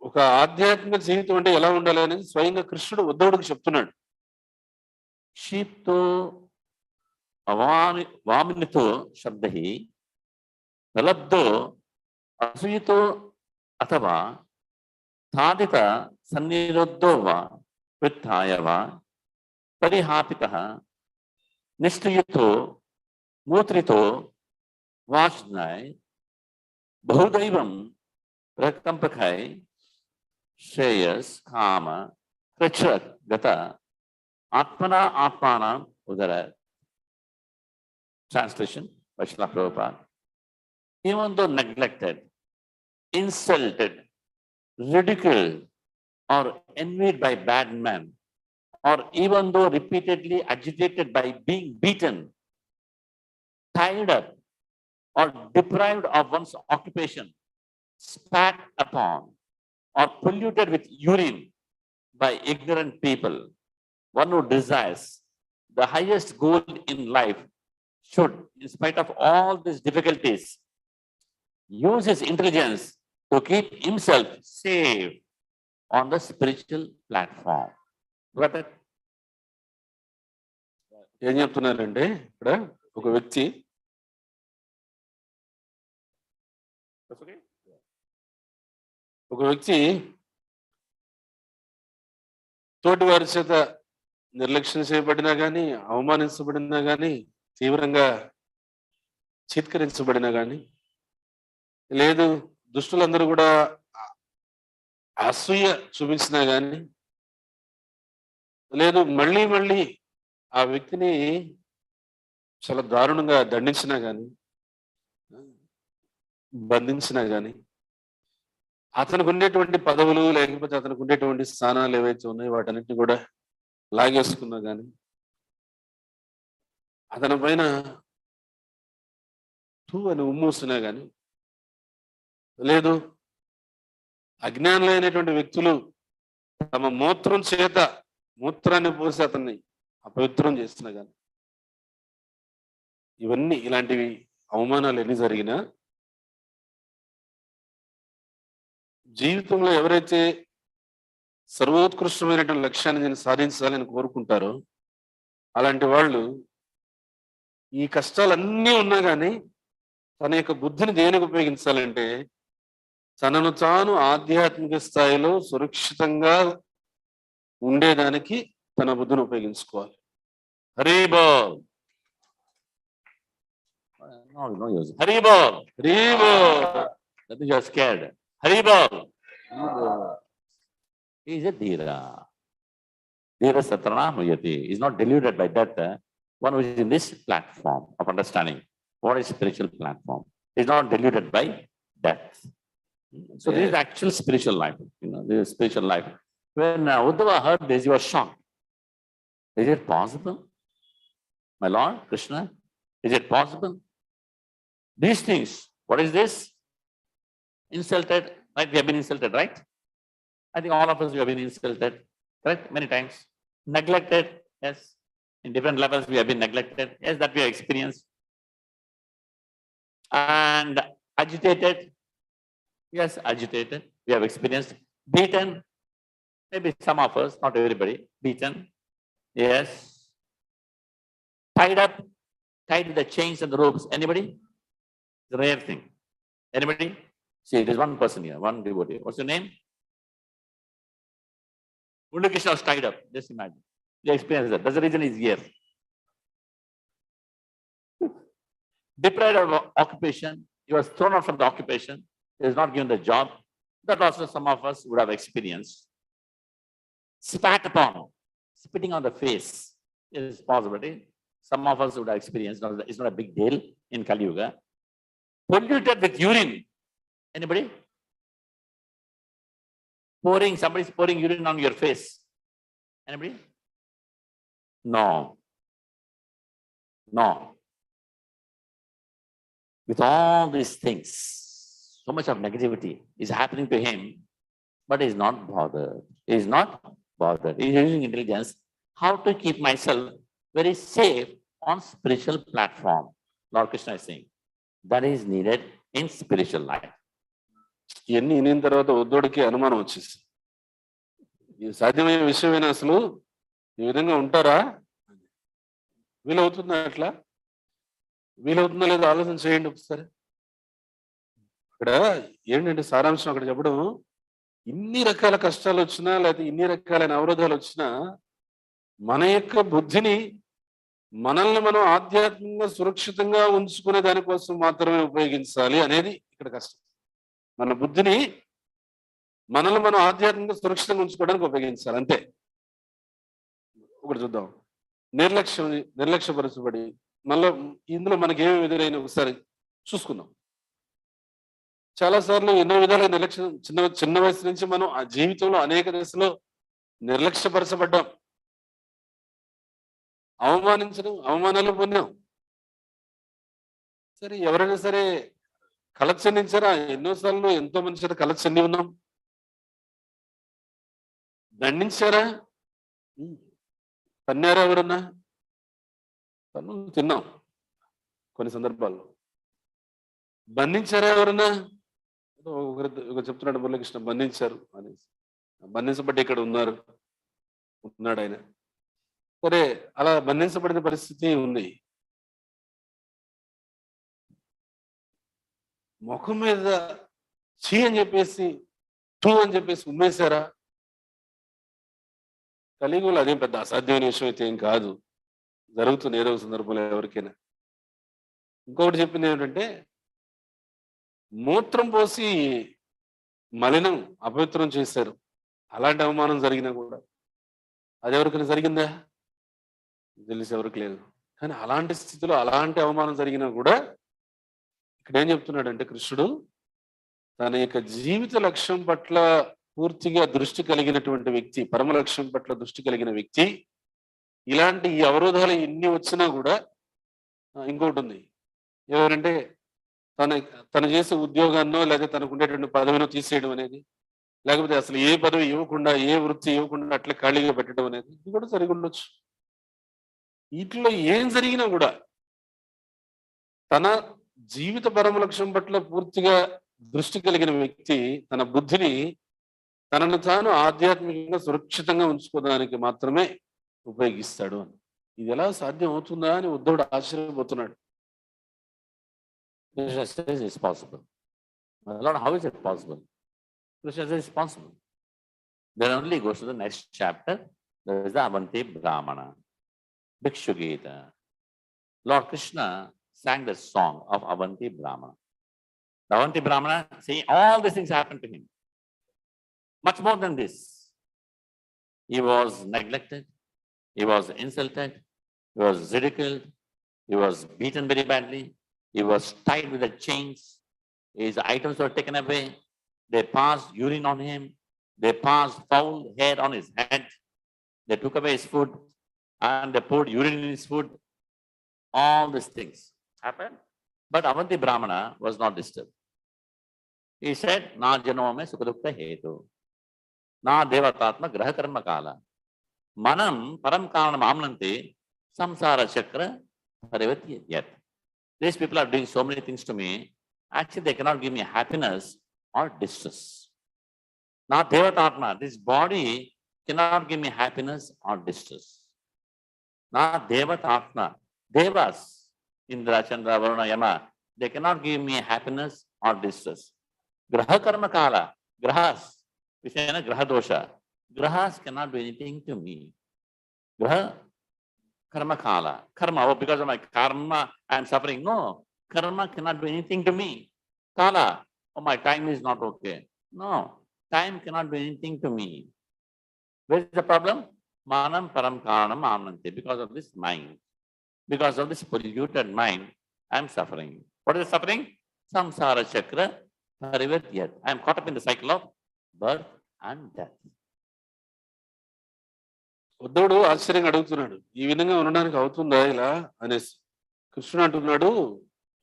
ఒక ఆధ్యాత్మిక జీవితం అంటే ఎలా ఉండాలి అనేది స్వయంగా కృష్ణుడు ఉద్ధవుడికి చెప్తున్నాడు. క్షిప్తో వామినితో శబ్దహి ప్రలబ్ధో అసూయతో అథవా తాదిత సన్నిరుద్ధో వా వృత్తాయ వా పరిహాపితః నిష్క్రియుతో మూత్రితో వాజ్ఞాయ్ బహుదైవం ప్రకంపకై శ్రేయస్ కామ ప్రచరత్ గత ఆత్మనా ఆత్మానం ఉదర. Translation by Srila Prabhupada. Even though neglected, insulted, ridiculed, or envied by bad men, or even though repeatedly agitated by being beaten, tied up, or deprived of one's occupation, spat upon, or polluted with urine by ignorant people, one who desires the highest goal in life should, in spite of all these difficulties, use his intelligence to keep himself safe on the spiritual platform. Got it? ఏం చెప్తున్నారంటే ఇక్కడ ఒక వ్యక్తి తోటి వారి చేత నిర్లక్ష్యం చేయబడినా కానీ, అవమానించబడినా కానీ, తీవ్రంగా చిత్కరించబడినా కానీ, లేదు దుష్టులందరూ కూడా అసూయ చూపించినా కానీ, లేదు మళ్ళీ మళ్ళీ ఆ వ్యక్తిని చాలా దారుణంగా దండించినా కానీ, బంధించినా కానీ, అతనికి ఉండేటువంటి పదవులు లేకపోతే అతనికి ఉండేటువంటి స్థానాలు ఏవైతే ఉన్నాయో వాటన్నిటిని కూడా లాగేసుకున్నా కానీ, అతని పైన అని ఉమ్మూస్తున్నా కానీ, లేదు అజ్ఞానులైనటువంటి వ్యక్తులు తమ మూత్రం చేత మూత్రాన్ని పోసి అతన్ని అపవిత్రం చేస్తున్నా కానీ, ఇవన్నీ ఇలాంటివి అవమానాలు ఎన్ని జరిగినా జీవితంలో ఎవరైతే సర్వోత్కృష్టమైనటువంటి లక్ష్యాన్ని నేను సాధించాలని కోరుకుంటారో అలాంటి వాళ్ళు ఈ కష్టాలన్నీ ఉన్నా కానీ తన యొక్క బుద్ధిని దేనికి ఉపయోగించాలంటే తనను తాను ఆధ్యాత్మిక స్థాయిలో సురక్షితంగా ఉండేదానికి తన బుద్ధిని ఉపయోగించుకోవాలి. హరి బోల్. హరి బోల్. హరి బోల్. That you are scared. Hari bol. He is a Dhira. Dhira Satranamuyati. He is not deluded by that. One who is in this platform of understanding what is spiritual platform. He is not deluded by death. So this is actual spiritual life. This is spiritual life. When Uddhava heard this, he was shocked. Is it possible? My Lord Krishna, is it possible? These things, what is this? Insulted, right? We have been insulted, right? I think all of us we have been insulted, correct? Many times. Neglected, yes. In different levels we have been neglected, yes, that we have experienced. And agitated, yes, agitated, we have experienced. Beaten, maybe some of us, not everybody, beaten, yes. Tied up, tied with the chains and the ropes. Anybody? It's a rare thing. Anybody? See, there's one person here, one devotee. What's your name? Krishna was tied up. Just imagine. You experience that. That's the reason he's here. Deprived of occupation. He was thrown out from the occupation. He was not given the job. That also some of us would have experienced. Spat upon. Spitting on the face is a possibility. Some of us would have experienced. It's not a big deal in Kali Yuga. Polluted with urine. Anybody? Somebody's pouring urine on your face. Anybody? No. No. With all these things, So much of negativity is happening to him, but he's not bothered. He's not bothered. He's using intelligence how to keep myself very safe on spiritual platform. Lord Krishna is saying that is needed in spiritual life. ఇవన్నీ వినిన తర్వాత ఉద్ధవుడికి అనుమానం వచ్చేసి, ఇది సాధ్యమయ్యే విషయమైనా అసలు ఈ విధంగా ఉంటారా? వీలవుతుందా? అట్లా వీలవుతుందా లేదా ఆలోచన చేయండి ఒకసారి. ఇక్కడ ఏంటంటే సారాంశం అక్కడ చెప్పడం, ఇన్ని రకాల కష్టాలు వచ్చినా లేకపోతే ఇన్ని రకాలైన అవరోధాలు వచ్చినా మన యొక్క బుద్ధిని మనల్ని మనం ఆధ్యాత్మికంగా సురక్షితంగా ఉంచుకునే దానికోసం మాత్రమే ఉపయోగించాలి అనేది ఇక్కడ కష్టం. మన బుద్ధిని మనల్ని మనం ఆధ్యాత్మికంగా సురక్షితంగా ఉంచుకోవడానికి ఉపయోగించాలి అంతే. ఒకటి చూద్దాం, నిర్లక్ష్యపరచబడి మళ్ళీ ఇందులో మనకి ఏమి ఎదురైన ఒకసారి చూసుకుందాం. చాలాసార్లు ఎన్నో విధాలుగా నిర్లక్ష్యం, చిన్న వయసు నుంచి మనం ఆ జీవితంలో అనేక దశలో నిర్లక్ష్యపరచబడ్డాం, అవమానాలు పొందాం. సరే, ఎవరైనా సరే కళ చెందించారా? ఎన్నోసార్లు ఎంతో మంది చేత కళ చెంది ఉన్నాం. దండించారా? తన్నారా? ఎవరన్నా తను తిన్నాం కొన్ని సందర్భాల్లో. బంధించారా? ఎవరన్నా? ఒకరు చెప్తున్నాడు మురళీకృష్ణ, బంధించారు అనేసి. బంధించబట్టి ఇక్కడ ఉన్నాడు ఆయన. సరే, అలా బంధించబడిన పరిస్థితి ఉంది. ముఖం మీద చీ అని చెప్పేసి, టూ అని చెప్పేసి ఉమ్మేశారా? కలియుగంలో అదేం పెద్ద అసాధ్యమైన విషయం అయితే ఏం కాదు, జరుగుతుంది ఏదో సందర్భంలో ఎవరికైనా. ఇంకొకటి చెప్పింది ఏమిటంటే, మూత్రం పోసి మలినం అపవిత్రం చేశారు. అలాంటి అవమానం జరిగినా కూడా అది ఎవరికైనా జరిగిందా? తెలిసి ఎవరికి లేదు. కానీ అలాంటి స్థితిలో అలాంటి అవమానం జరిగినా కూడా ఇక్కడ ఏం చెప్తున్నాడంటే కృష్ణుడు, తన యొక్క జీవిత లక్ష్యం పట్ల పూర్తిగా దృష్టి కలిగినటువంటి వ్యక్తి, పరమ లక్ష్యం పట్ల దృష్టి కలిగిన వ్యక్తి, ఇలాంటి ఈ అవరోధాలు ఎన్ని వచ్చినా కూడా ఇంకోటి ఉంది. ఎవరంటే తను చేసే ఉద్యోగాన్నో లేదా తనకు ఉండేటువంటి పదవినో తీసేయడం అనేది, లేకపోతే అసలు ఏ పదవి ఇవ్వకుండా, ఏ వృత్తి ఇవ్వకుండా అట్లా ఖాళీగా పెట్టడం అనేది, ఇది కూడా జరిగి ఉండొచ్చు. వీటిలో ఏం జరిగినా కూడా తన జీవిత పరమ లక్ష్యం పట్ల పూర్తిగా దృష్టి కలిగిన వ్యక్తి తన బుద్ధిని తనను తాను ఆధ్యాత్మికంగా సురక్షితంగా ఉంచుకోవడానికి మాత్రమే ఉపయోగిస్తాడు అని. ఇది ఎలా సాధ్యం అవుతుందా అని ఉద్ధవుడు ఆశ్చర్యపోతున్నాడు. Krishna says it's possible. Lord, how is it possible? Krishna says it's possible. Then only goes to the next chapter. There is the Avanti Brahmana, Bhikshu Gita. Lord Krishna sang the song of Avanti Brahmana. The Avanti Brahmana, see, all these things happened to him. Much more than this. He was neglected, he was insulted, he was ridiculed, he was beaten very badly, he was tied with the chains, his items were taken away, they passed urine on him, they passed foul hair on his head, they took away his food, and they poured urine in his food. All these things happened. But Avanti Brahmana was not disturbed. He said, Na janome sukadukta hetu, Na devatatma graha karma kala, Manam param karanam amnante, samsara chakra parivati yat. These people are doing so many things to me, actually they cannot give me happiness or distress. Na devatatma, this body cannot give me happiness or distress. Na devatatma, devas, Indra, Chandra, Varuna, Yama, they cannot give me happiness or distress. Graha karma kala, grahas, Vishayana graha dosha, grahas cannot do anything to me. Graha karma kala, karma, oh, because of my karma I am suffering. No, karma cannot do anything to me. Kala, oh, my time is not okay. No, time cannot do anything to me. Where is the problem? Manam param karanam amnante, because of this mind. Because of this polluted mind, I am suffering. What is the suffering? Samsara chakra parivatyat. I am caught up in the cycle of birth and death. ఉద్ధవుడు ఆశ్చర్యంగా అడుగుతున్నాడు, ఈ విధంగా ఉండడానికి అవుతుందా ఇలా అనేసి. కృష్ణుడు అంటున్నాడు,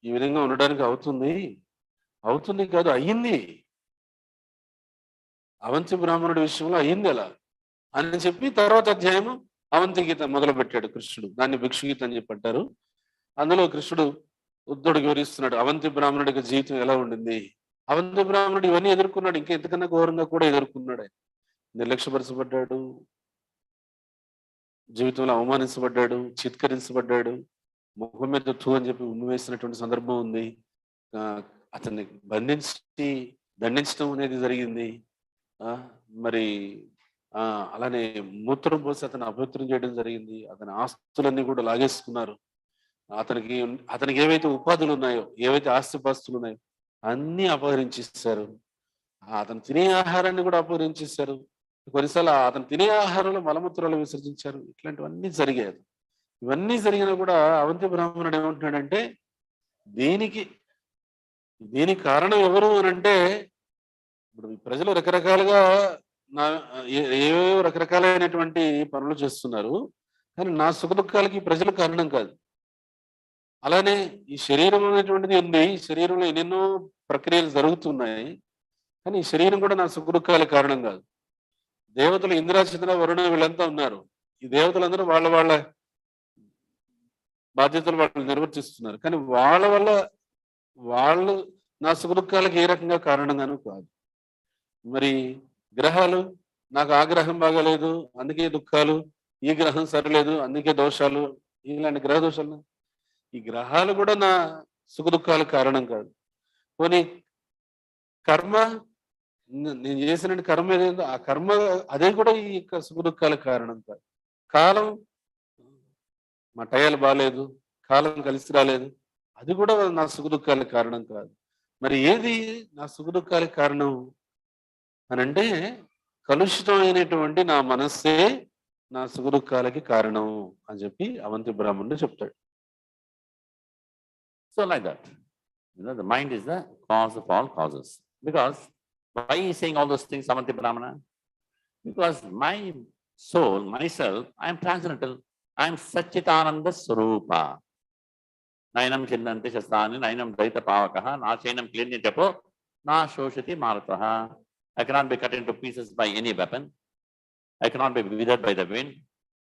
ఈ విధంగా ఉండడానికి అవుతుంది. అవుతుంది కాదు, అయ్యింది. అవంతి బ్రాహ్మణుడి విషయంలో అయ్యింది అలా అని చెప్పి తర్వాత అధ్యాయము అవంతి గీత మొదలు పెట్టాడు కృష్ణుడు. దాన్ని భిక్షుగీత అని చెప్పి అంటారు. అందులో కృష్ణుడు ఉద్ధవుడికి వివరిస్తున్నాడు అవంతి బ్రాహ్మణుడికి జీవితం ఎలా ఉండింది. అవంతి బ్రాహ్మణుడు ఇవన్నీ ఎదుర్కొన్నాడు, ఇంకా ఎంతకన్నా ఘోరంగా కూడా ఎదుర్కొన్నాడు. ఆయన నిర్లక్ష్యపరచబడ్డాడు, జీవితంలో అవమానించబడ్డాడు, చిత్కరించబడ్డాడు, ముఖం మీద తూ అని చెప్పి ఉమ్మి వేసినటువంటి సందర్భం ఉంది. ఆ, అతన్ని బంధించి దండించడం అనేది జరిగింది. మరి అలానే మూత్రం పోసి అతను అపవిత్రం చేయడం జరిగింది. అతని ఆస్తులన్నీ కూడా లాగేసుకున్నారు. అతనికి ఏవైతే ఉపాధులు ఉన్నాయో, ఏవైతే ఆస్తిపాస్తులు ఉన్నాయో అన్ని అపహరించేస్తారు. అతను తినే ఆహారాన్ని కూడా అపహరించేశారు. కొన్నిసార్లు అతను తినే ఆహారంలో మలమూత్రాలు విసర్జించారు. ఇట్లాంటివన్నీ జరిగాయి. ఇవన్నీ జరిగినా కూడా అవంతి బ్రాహ్మణుడు ఏమంటున్నాడంటే దీనికి కారణం ఎవరు అని అంటే, ఇప్పుడు ప్రజలు రకరకాలుగా ఏవేవో రకరకాలైనటువంటి పనులు చేస్తున్నారు, కానీ నా సుఖ దుఃఖాలకి ప్రజలు కారణం కాదు. అలానే ఈ శరీరం అనేటువంటిది ఉంది, ఈ శరీరంలో ఎన్నెన్నో ప్రక్రియలు జరుగుతున్నాయి, కానీ ఈ శరీరం కూడా నా సుఖ దుఃఖాలకు కారణం కాదు. దేవతలు ఇంద్ర చంద్ర వరుణ వీళ్ళంతా ఉన్నారు. ఈ దేవతలందరూ వాళ్ళ వాళ్ళ బాధ్యతలు వాళ్ళు నిర్వర్తిస్తున్నారు, కానీ వాళ్ళ వల్ల వాళ్ళు నా సుఖ దుఃఖాలకు ఏ రకంగా కారణంగానూ కాదు. మరి గ్రహాలు, నాకు ఆ గ్రహం బాగాలేదు అందుకే దుఃఖాలు, ఈ గ్రహం సరిలేదు అందుకే దోషాలు, ఇలాంటి గ్రహ దోషాలు, ఈ గ్రహాలు కూడా నా సుఖ దుఃఖాలకు కారణం కాదు. పోనీ కర్మ, నేను చేసిన కర్మ ఏదైందో ఆ కర్మ అదే కూడా ఈ యొక్క సుఖ దుఃఖాలకు కారణం కాదు. కాలం, మా టయాలు బాగాలేదు, కాలం కలిసి రాలేదు, అది కూడా నా సుఖ దుఃఖాలకు కారణం కాదు. మరి ఏది నా సుఖ దుఃఖాలకు కారణం అని అంటే, కలుషితమైనటువంటి నా మనస్సే నా సుఖ దుఃఖాలకి కారణం అని చెప్పి అవంతి బ్రాహ్మణుడు చెప్తాడు. So like that, the mind is the cause of all causes. Because why he is saying all those things, Avanti Brahmana? Because my soul, myself, I am transcendental. I am Satchitananda Swarupa. Nainam Chindanti Shastani, Nainam Daita Pavakaha, Na Chainam Klini Japo, Na Shoshati Marataha. I cannot be cut into pieces by any weapon. I cannot be withered by the wind.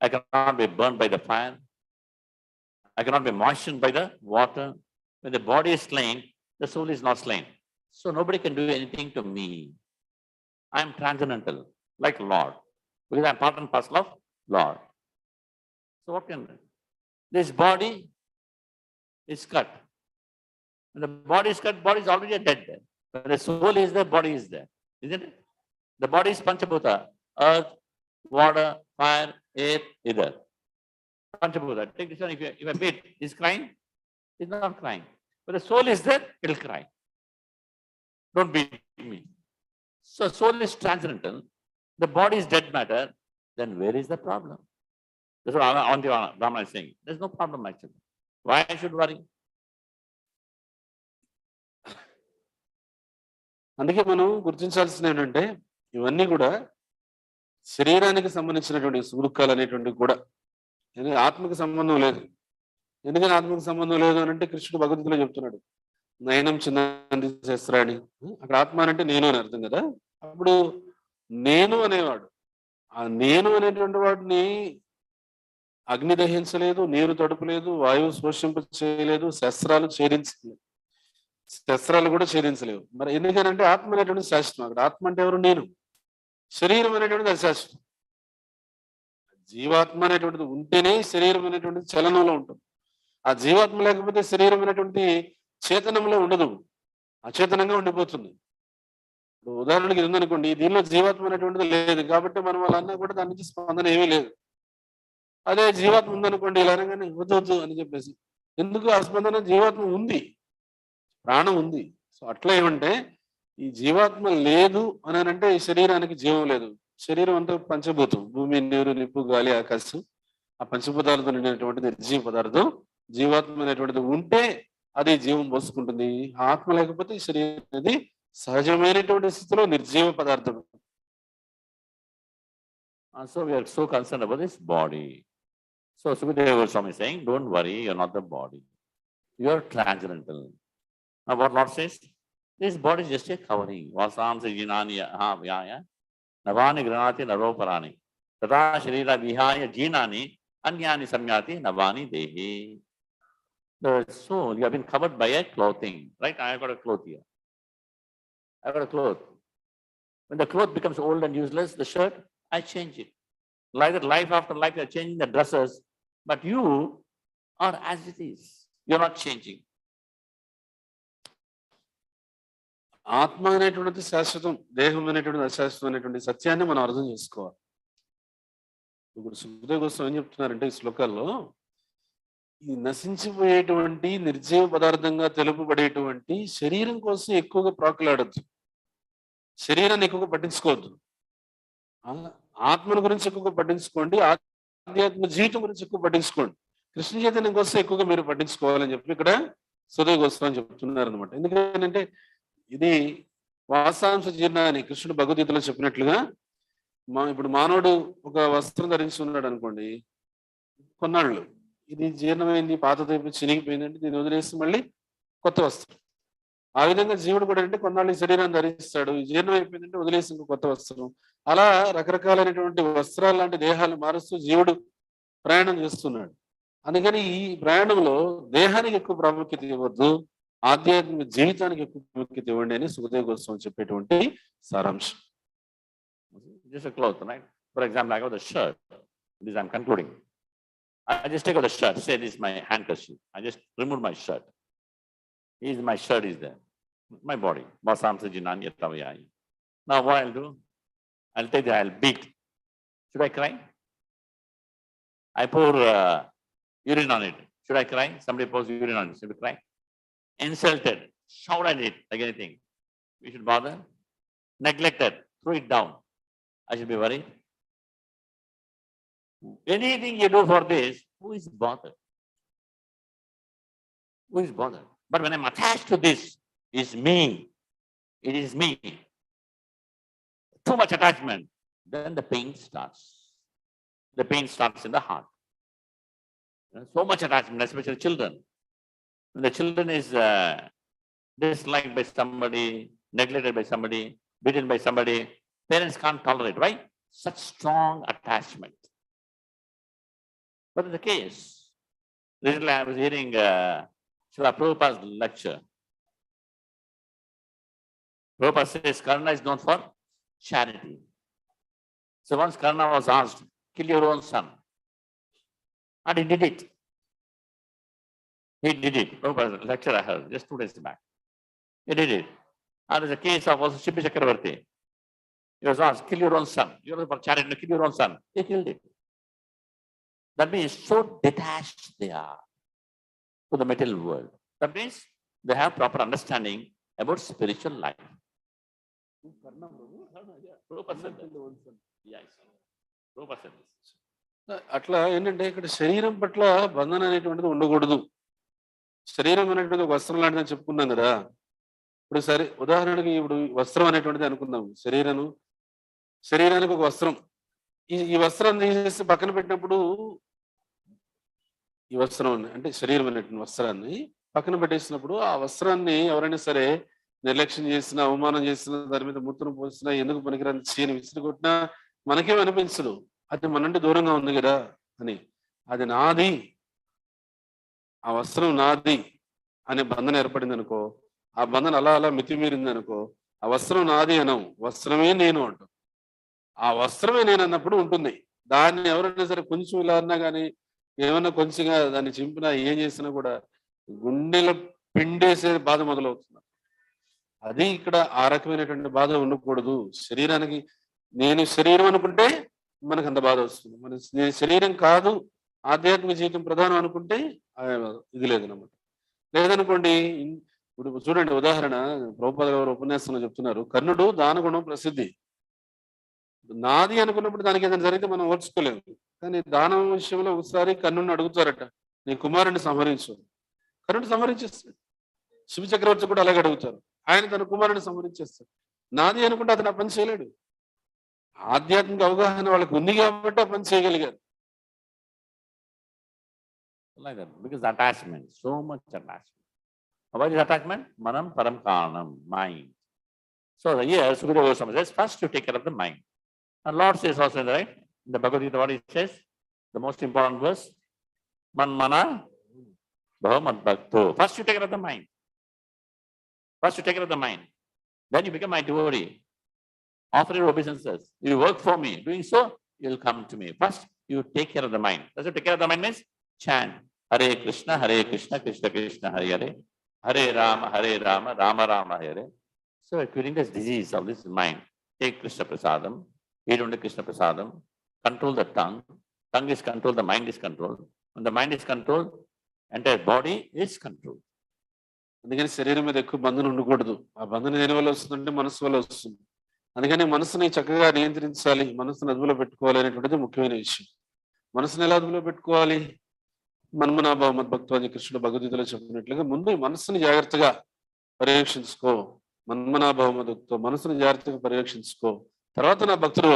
I cannot be burned by the fire. I cannot be moistened by the water. When the body is slain, the soul is not slain. So nobody can do anything to me. I am transcendental, like Lord, because I am part and parcel of Lord. So what can this body is cut? When the body is cut, body is already dead there. When the soul is there, body is there, isn't it? The body is Panchabhuta, earth, water, fire, air, ether. Panchabhuta. Take this one. If I beat, is crying? It's not crying. But the soul is there, it will cry. Don't beat me. So soul is transcendental. The body is dead matter. Then where is the problem? That's what Avanti Brahmana is saying. There's no problem actually. Why I should worry? అందుకే మనం గుర్తించాల్సింది ఏంటంటే, ఇవన్నీ కూడా శరీరానికి సంబంధించినటువంటి సుఖాలు అనేటువంటివి కూడా, ఎందుకంటే ఆత్మకి సంబంధం లేదు. ఎందుకని ఆత్మకి సంబంధం లేదు అని అంటే, కృష్ణుడు భగవద్గీతలో చెప్తున్నాడు, నయనం చిన్న శస్త్రాన్ని. అక్కడ ఆత్మ అంటే నేను అని అర్థం కదా. అప్పుడు నేను అనేవాడు, ఆ నేను అనేటువంటి వాడిని అగ్ని దహించలేదు, నీరు తడుపులేదు, వాయువు శోషింప చేయలేదు, శస్త్రాలు ఛేదించలేదు, శస్త్రాలు కూడా ఛేదించలేవు. మరి ఎందుకనంటే ఆత్మ అనేటువంటి శాశ్వతం. అక్కడ ఆత్మ అంటే ఎవరు? నేను. శరీరం అనేటువంటిది అశాశ్వతం. జీవాత్మ అనేటువంటిది ఉంటేనే శరీరం అనేటువంటిది చలనంలో ఉంటుంది. ఆ జీవాత్మ లేకపోతే శరీరం అనేటువంటి చేతనంలో ఉండదు, అచేతనంగా ఉండిపోతుంది. ఉదాహరణకి ఇది ఉందనుకోండి, దీనిలో జీవాత్మ అనేటువంటిది లేదు కాబట్టి మనం అలా అన్నా కూడా దాని నుంచి స్పందన ఏమీ లేదు. అదే జీవాత్మ ఉందనుకోండి, ఇలా అనగానే వద్దు అని చెప్పేసి, ఎందుకు ఆ స్పందన? జీవాత్మ ఉంది, ప్రాణం ఉంది. సో అట్లా ఏమంటే, ఈ జీవాత్మ లేదు అని అంటే ఈ శరీరానికి జీవం లేదు. శరీరం అంతా పంచభూతం, భూమి, నీరు, నిప్పు, గాలి, ఆకాశం. ఆ పంచభూతాలతో నిండినటువంటి నిర్జీవ పదార్థం. జీవాత్మ అనేటువంటిది ఉంటే అది జీవం పోసుకుంటుంది. ఆత్మ లేకపోతే ఈ శరీరం అనేది సహజమైనటువంటి స్థితిలో నిర్జీవ పదార్థం. So we are so concerned about this body. So Sukadeva Goswami is saying, don't worry, you're not the body. You're transcendental. Now what Lord says? This body is just a covering. Vasamsa jinani vyaya. Navani granati naroparani. Tata sharira vihaya jinani anyani samyati navani dehi. The soul, you have been covered by a clothing, right? I have got a cloth here. I have got a cloth. When the cloth becomes old and useless, the shirt, I change it. Like that, life after life, you are changing the dresses, but you are as it is. You are not changing. ఆత్మ అనేటువంటిది శాశ్వతం, దేహం అనేటువంటిది అశాశ్వతం అనేటువంటి సత్యాన్ని మనం అర్థం చేసుకోవాలి. ఇప్పుడు సుఖదేవ్ కోసం ఏం చెప్తున్నారంటే ఈ శ్లోకాల్లో, ఈ నశించిపోయేటువంటి నిర్జీవ పదార్థంగా తెలుపబడేటువంటి శరీరం కోసం ఎక్కువగా ప్రాకులాడద్దు, శరీరాన్ని ఎక్కువగా పట్టించుకోవద్దు, ఆత్మల గురించి ఎక్కువగా పట్టించుకోండి, ఆధ్యాత్మిక జీవితం గురించి ఎక్కువ పట్టించుకోండి, కృష్ణ చైతన్యం కోసం ఎక్కువగా మీరు పట్టించుకోవాలని చెప్పి ఇక్కడ సుఖదేవ్ గోస్వామి చెప్తున్నారు అనమాట. ఎందుకంటే ఇది వాసాంశ జీర్ణాన్ని కృష్ణుడు భగవద్గీతలో చెప్పినట్లుగా, ఇప్పుడు మానవుడు ఒక వస్త్రం ధరించి ఉన్నాడు అనుకోండి, కొన్నాళ్ళు ఇది జీర్ణమైంది, పాతదైపు చినిగిపోయిందంటే దీన్ని వదిలేసి మళ్ళీ కొత్త వస్త్రం. ఆ విధంగా జీవుడు కూడా అంటే కొన్నాళ్ళు ఈ శరీరాన్ని ధరిస్తాడు, జీర్ణం అయిపోయిందంటే వదిలేసి ఇంకో కొత్త వస్త్రం. అలా రకరకాలైనటువంటి వస్త్రాలు లాంటి దేహాలు మారుస్తూ జీవుడు ప్రయాణం చేస్తున్నాడు. అందుకని ఈ ప్రయాణంలో దేహానికి ఎక్కువ ప్రాముఖ్యత ఇవ్వద్దు, ఆధ్యాత్మిక జీవితానికి ఎక్కువ ప్రాముఖ్యత ఇవ్వండి అని సుఖదేవ్ గోస్వామి చెప్పేటువంటి సారాంశం. Just a cloth, right? For example, I got the shirt. This I'm concluding. I just take out the shirt, say this is my handkerchief. I just remove my shirt. My shirt is there. My body. Vasamsa jinani yatavayai. Now what I'll do? I'll take I'll beat. Should I cry? I pour urine on it. Should I cry? Somebody pours urine on it. Should I cry? Insulted. Shout at it like anything. We should bother. Neglected. Throw it down. I should be worried. Anything you do for this, who is bothered? Who is bothered? But when I'm attached to this, it's me. It is me. Too much attachment. Then the pain starts. The pain starts in the heart. So much attachment, especially children. When the children is disliked by somebody, neglected by somebody, beaten by somebody, parents can't tolerate. Why? Such strong attachment. But in the case, recently I was hearing Srila Prabhupada's lecture. Prabhupada says Karna is known for charity. So once Karna was asked, kill your own son. And he did it. He did it. Prabhupada's lecture I heard just 2 days back. He did it. And there's a case of also Shibi Chakravarti. He was asked, kill your own son. You're for charity, kill your own son. He killed it. That means so detached they are to the material world. That means they have proper understanding about spiritual life. అట్లా ఏంటంటే ఇక్కడ శరీరం పట్ల బంధన అనేటువంటిది ఉండకూడదు. శరీరం అనేటువంటిది వస్త్రం లాంటిదని చెప్పుకున్నాం కదా. ఇప్పుడు సరే ఉదాహరణకి ఇప్పుడు వస్త్రం అనేటువంటిది అనుకుందాం. శరీరానికి ఒక వస్త్రం, ఈ వస్త్రం తీసేసి పక్కన పెట్టినప్పుడు, ఈ వస్త్రం అంటే శరీరం అనేటువంటి వస్త్రాన్ని పక్కన పెట్టేసినప్పుడు ఆ వస్త్రాన్ని ఎవరైనా సరే నిర్లక్ష్యం చేసినా, అవమానం చేసినా, దాని మీద మూత్రం పోసినా, ఎందుకు పనికిరాని చీని విసిరి కొట్టినా మనకేం అనిపించదు. అది మన నుండి దూరంగా ఉంది కదా అని. అది నాది, ఆ వస్త్రం నాది అనే బంధన ఏర్పడింది అనుకో, ఆ బంధన అలా అలా మితిమీరింది అనుకో, ఆ వస్త్రం నాది అనం, వస్త్రమే నేను అంటాం. ఆ వస్త్రమే నేను అన్నప్పుడు ఉంటుంది. దాన్ని ఎవరైనా సరే కొంచెం ఇలా అన్నా కానీ, ఏమన్నా కొంచెంగా దాన్ని చింపినా, ఏం చేసినా కూడా గుండెలో పిండేసే బాధ మొదలవుతుంది. అది ఇక్కడ ఆ రకమైనటువంటి బాధ ఉండకూడదు. శరీరానికి నేను శరీరం అనుకుంటే మనకు అంత బాధ వస్తుంది. నేను శరీరం కాదు, ఆధ్యాత్మిక జీవితం ప్రధానం అనుకుంటే ఇది లేదన్నమాట. లేదనుకోండి, ఇప్పుడు చూడండి ఉదాహరణ, ప్రభుపాద గారు ఉపన్యాసంలో చెప్తున్నారు, కర్ణుడు దానగుణం ప్రసిద్ధి. నాది అనుకున్నప్పుడు దానికి ఏదైనా జరిగితే మనం ఓర్చుకోలేము. కానీ దానం విషయంలో ఒకసారి కర్ణుడిని అడుగుతారట, నీ కుమారుడిని సంహరించు. కర్ణుడు సంహరించేస్తాడు. శివ చక్రవర్తి కూడా అలాగే అడుగుతారు, ఆయన తన కుమారుడిని సంహరించేస్తాడు. నాది అనుకుంటే అతను ఆ పని చేయలేడు. ఆధ్యాత్మిక అవగాహన వాళ్ళకి ఉంది కాబట్టి ఆ పని చేయగలిగారు. Like that, because attachment, so much attachment. What is attachment? Manam param karanam, mind. So here Sukadeva Goswami says, first you take care of the mind. And Lord says also, right? In the Bhagavad Gita, what he says? The most important verse, man mana bhavam bhakto. First you take care of the mind. First you take care of the mind. Then you become my devotee. Offer your obeisances. You work for me. Doing so, you will come to me. First, you take care of the mind. Does it take care of the mind means? Chant. Hare Krishna, Krishna Krishna, Hare Hare. Hare Rama, Rama Rama, Hare. So curing this disease of this mind, take Krishna Prasadam, eat only Krishna Prasadam, control the tongue. Tongue is controlled, the mind is controlled. When the mind is controlled, entire body is controlled. అందుకని శరీరం మీద ఎక్కువ బంధన ఉండకూడదు. ఆ బంధన దేని వల్ల వస్తుందంటే మనసు వల్ల వస్తుంది. అందుకని మనసుని చక్కగా నియంత్రించాలి, మనసుని అదుపులో పెట్టుకోవాలి అనేటువంటిది ముఖ్యమైన విషయం. మనసుని ఎలా అదుపులో పెట్టుకోవాలి? మన్మనాభావ మద్భక్తో అని కృష్ణుడు భగవద్గీతలో చెప్పినట్లుగా ముందు మనసుని జాగ్రత్తగా పర్యవేక్షించుకో. మన్మనాభావ మద్భక్తో మనసుని జాగ్రత్తగా పర్యవేక్షించుకో. తర్వాత నా భక్తుడు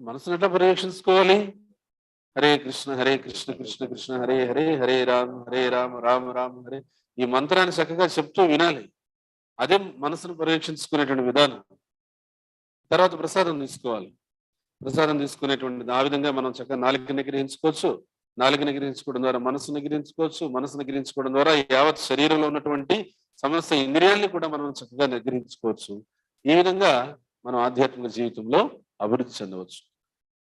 మనసుని ఎట్లా పర్యవేక్షించుకోవాలి? హరే కృష్ణ కృష్ణ కృష్ణ హరే హరే, హరే రామ రామ రామ హరే. ఈ మంత్రాన్ని చక్కగా చెప్తూ వినాలి. అదే మనసును పర్యవేక్షించుకునేటువంటి విధానం. తర్వాత ప్రసాదం తీసుకోవాలి. ప్రసాదం తీసుకునేటువంటిది ఆ విధంగా మనం చక్కగా నాలుక నిగ్రహించుకోవచ్చు. నాలుక నిగ్రహించుకోవడం ద్వారా మనసు నిగ్రహించుకోవచ్చు. మనసు నిగ్రహించుకోవడం ద్వారా యావత్ శరీరంలో ఉన్నటువంటి సమస్త ఇంద్రియాల్ని కూడా మనం చక్కగా నిగ్రహించుకోవచ్చు. ఈ విధంగా మనం ఆధ్యాత్మిక జీవితంలో అభివృద్ధి చెందవచ్చు.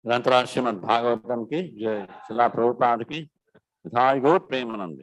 గ్రంథరాజ్ శ్రీమద్ భాగవతం కి జై. శ్రీల ప్రభుపాద్ కి ధాయి గౌర్ ప్రేమానంద.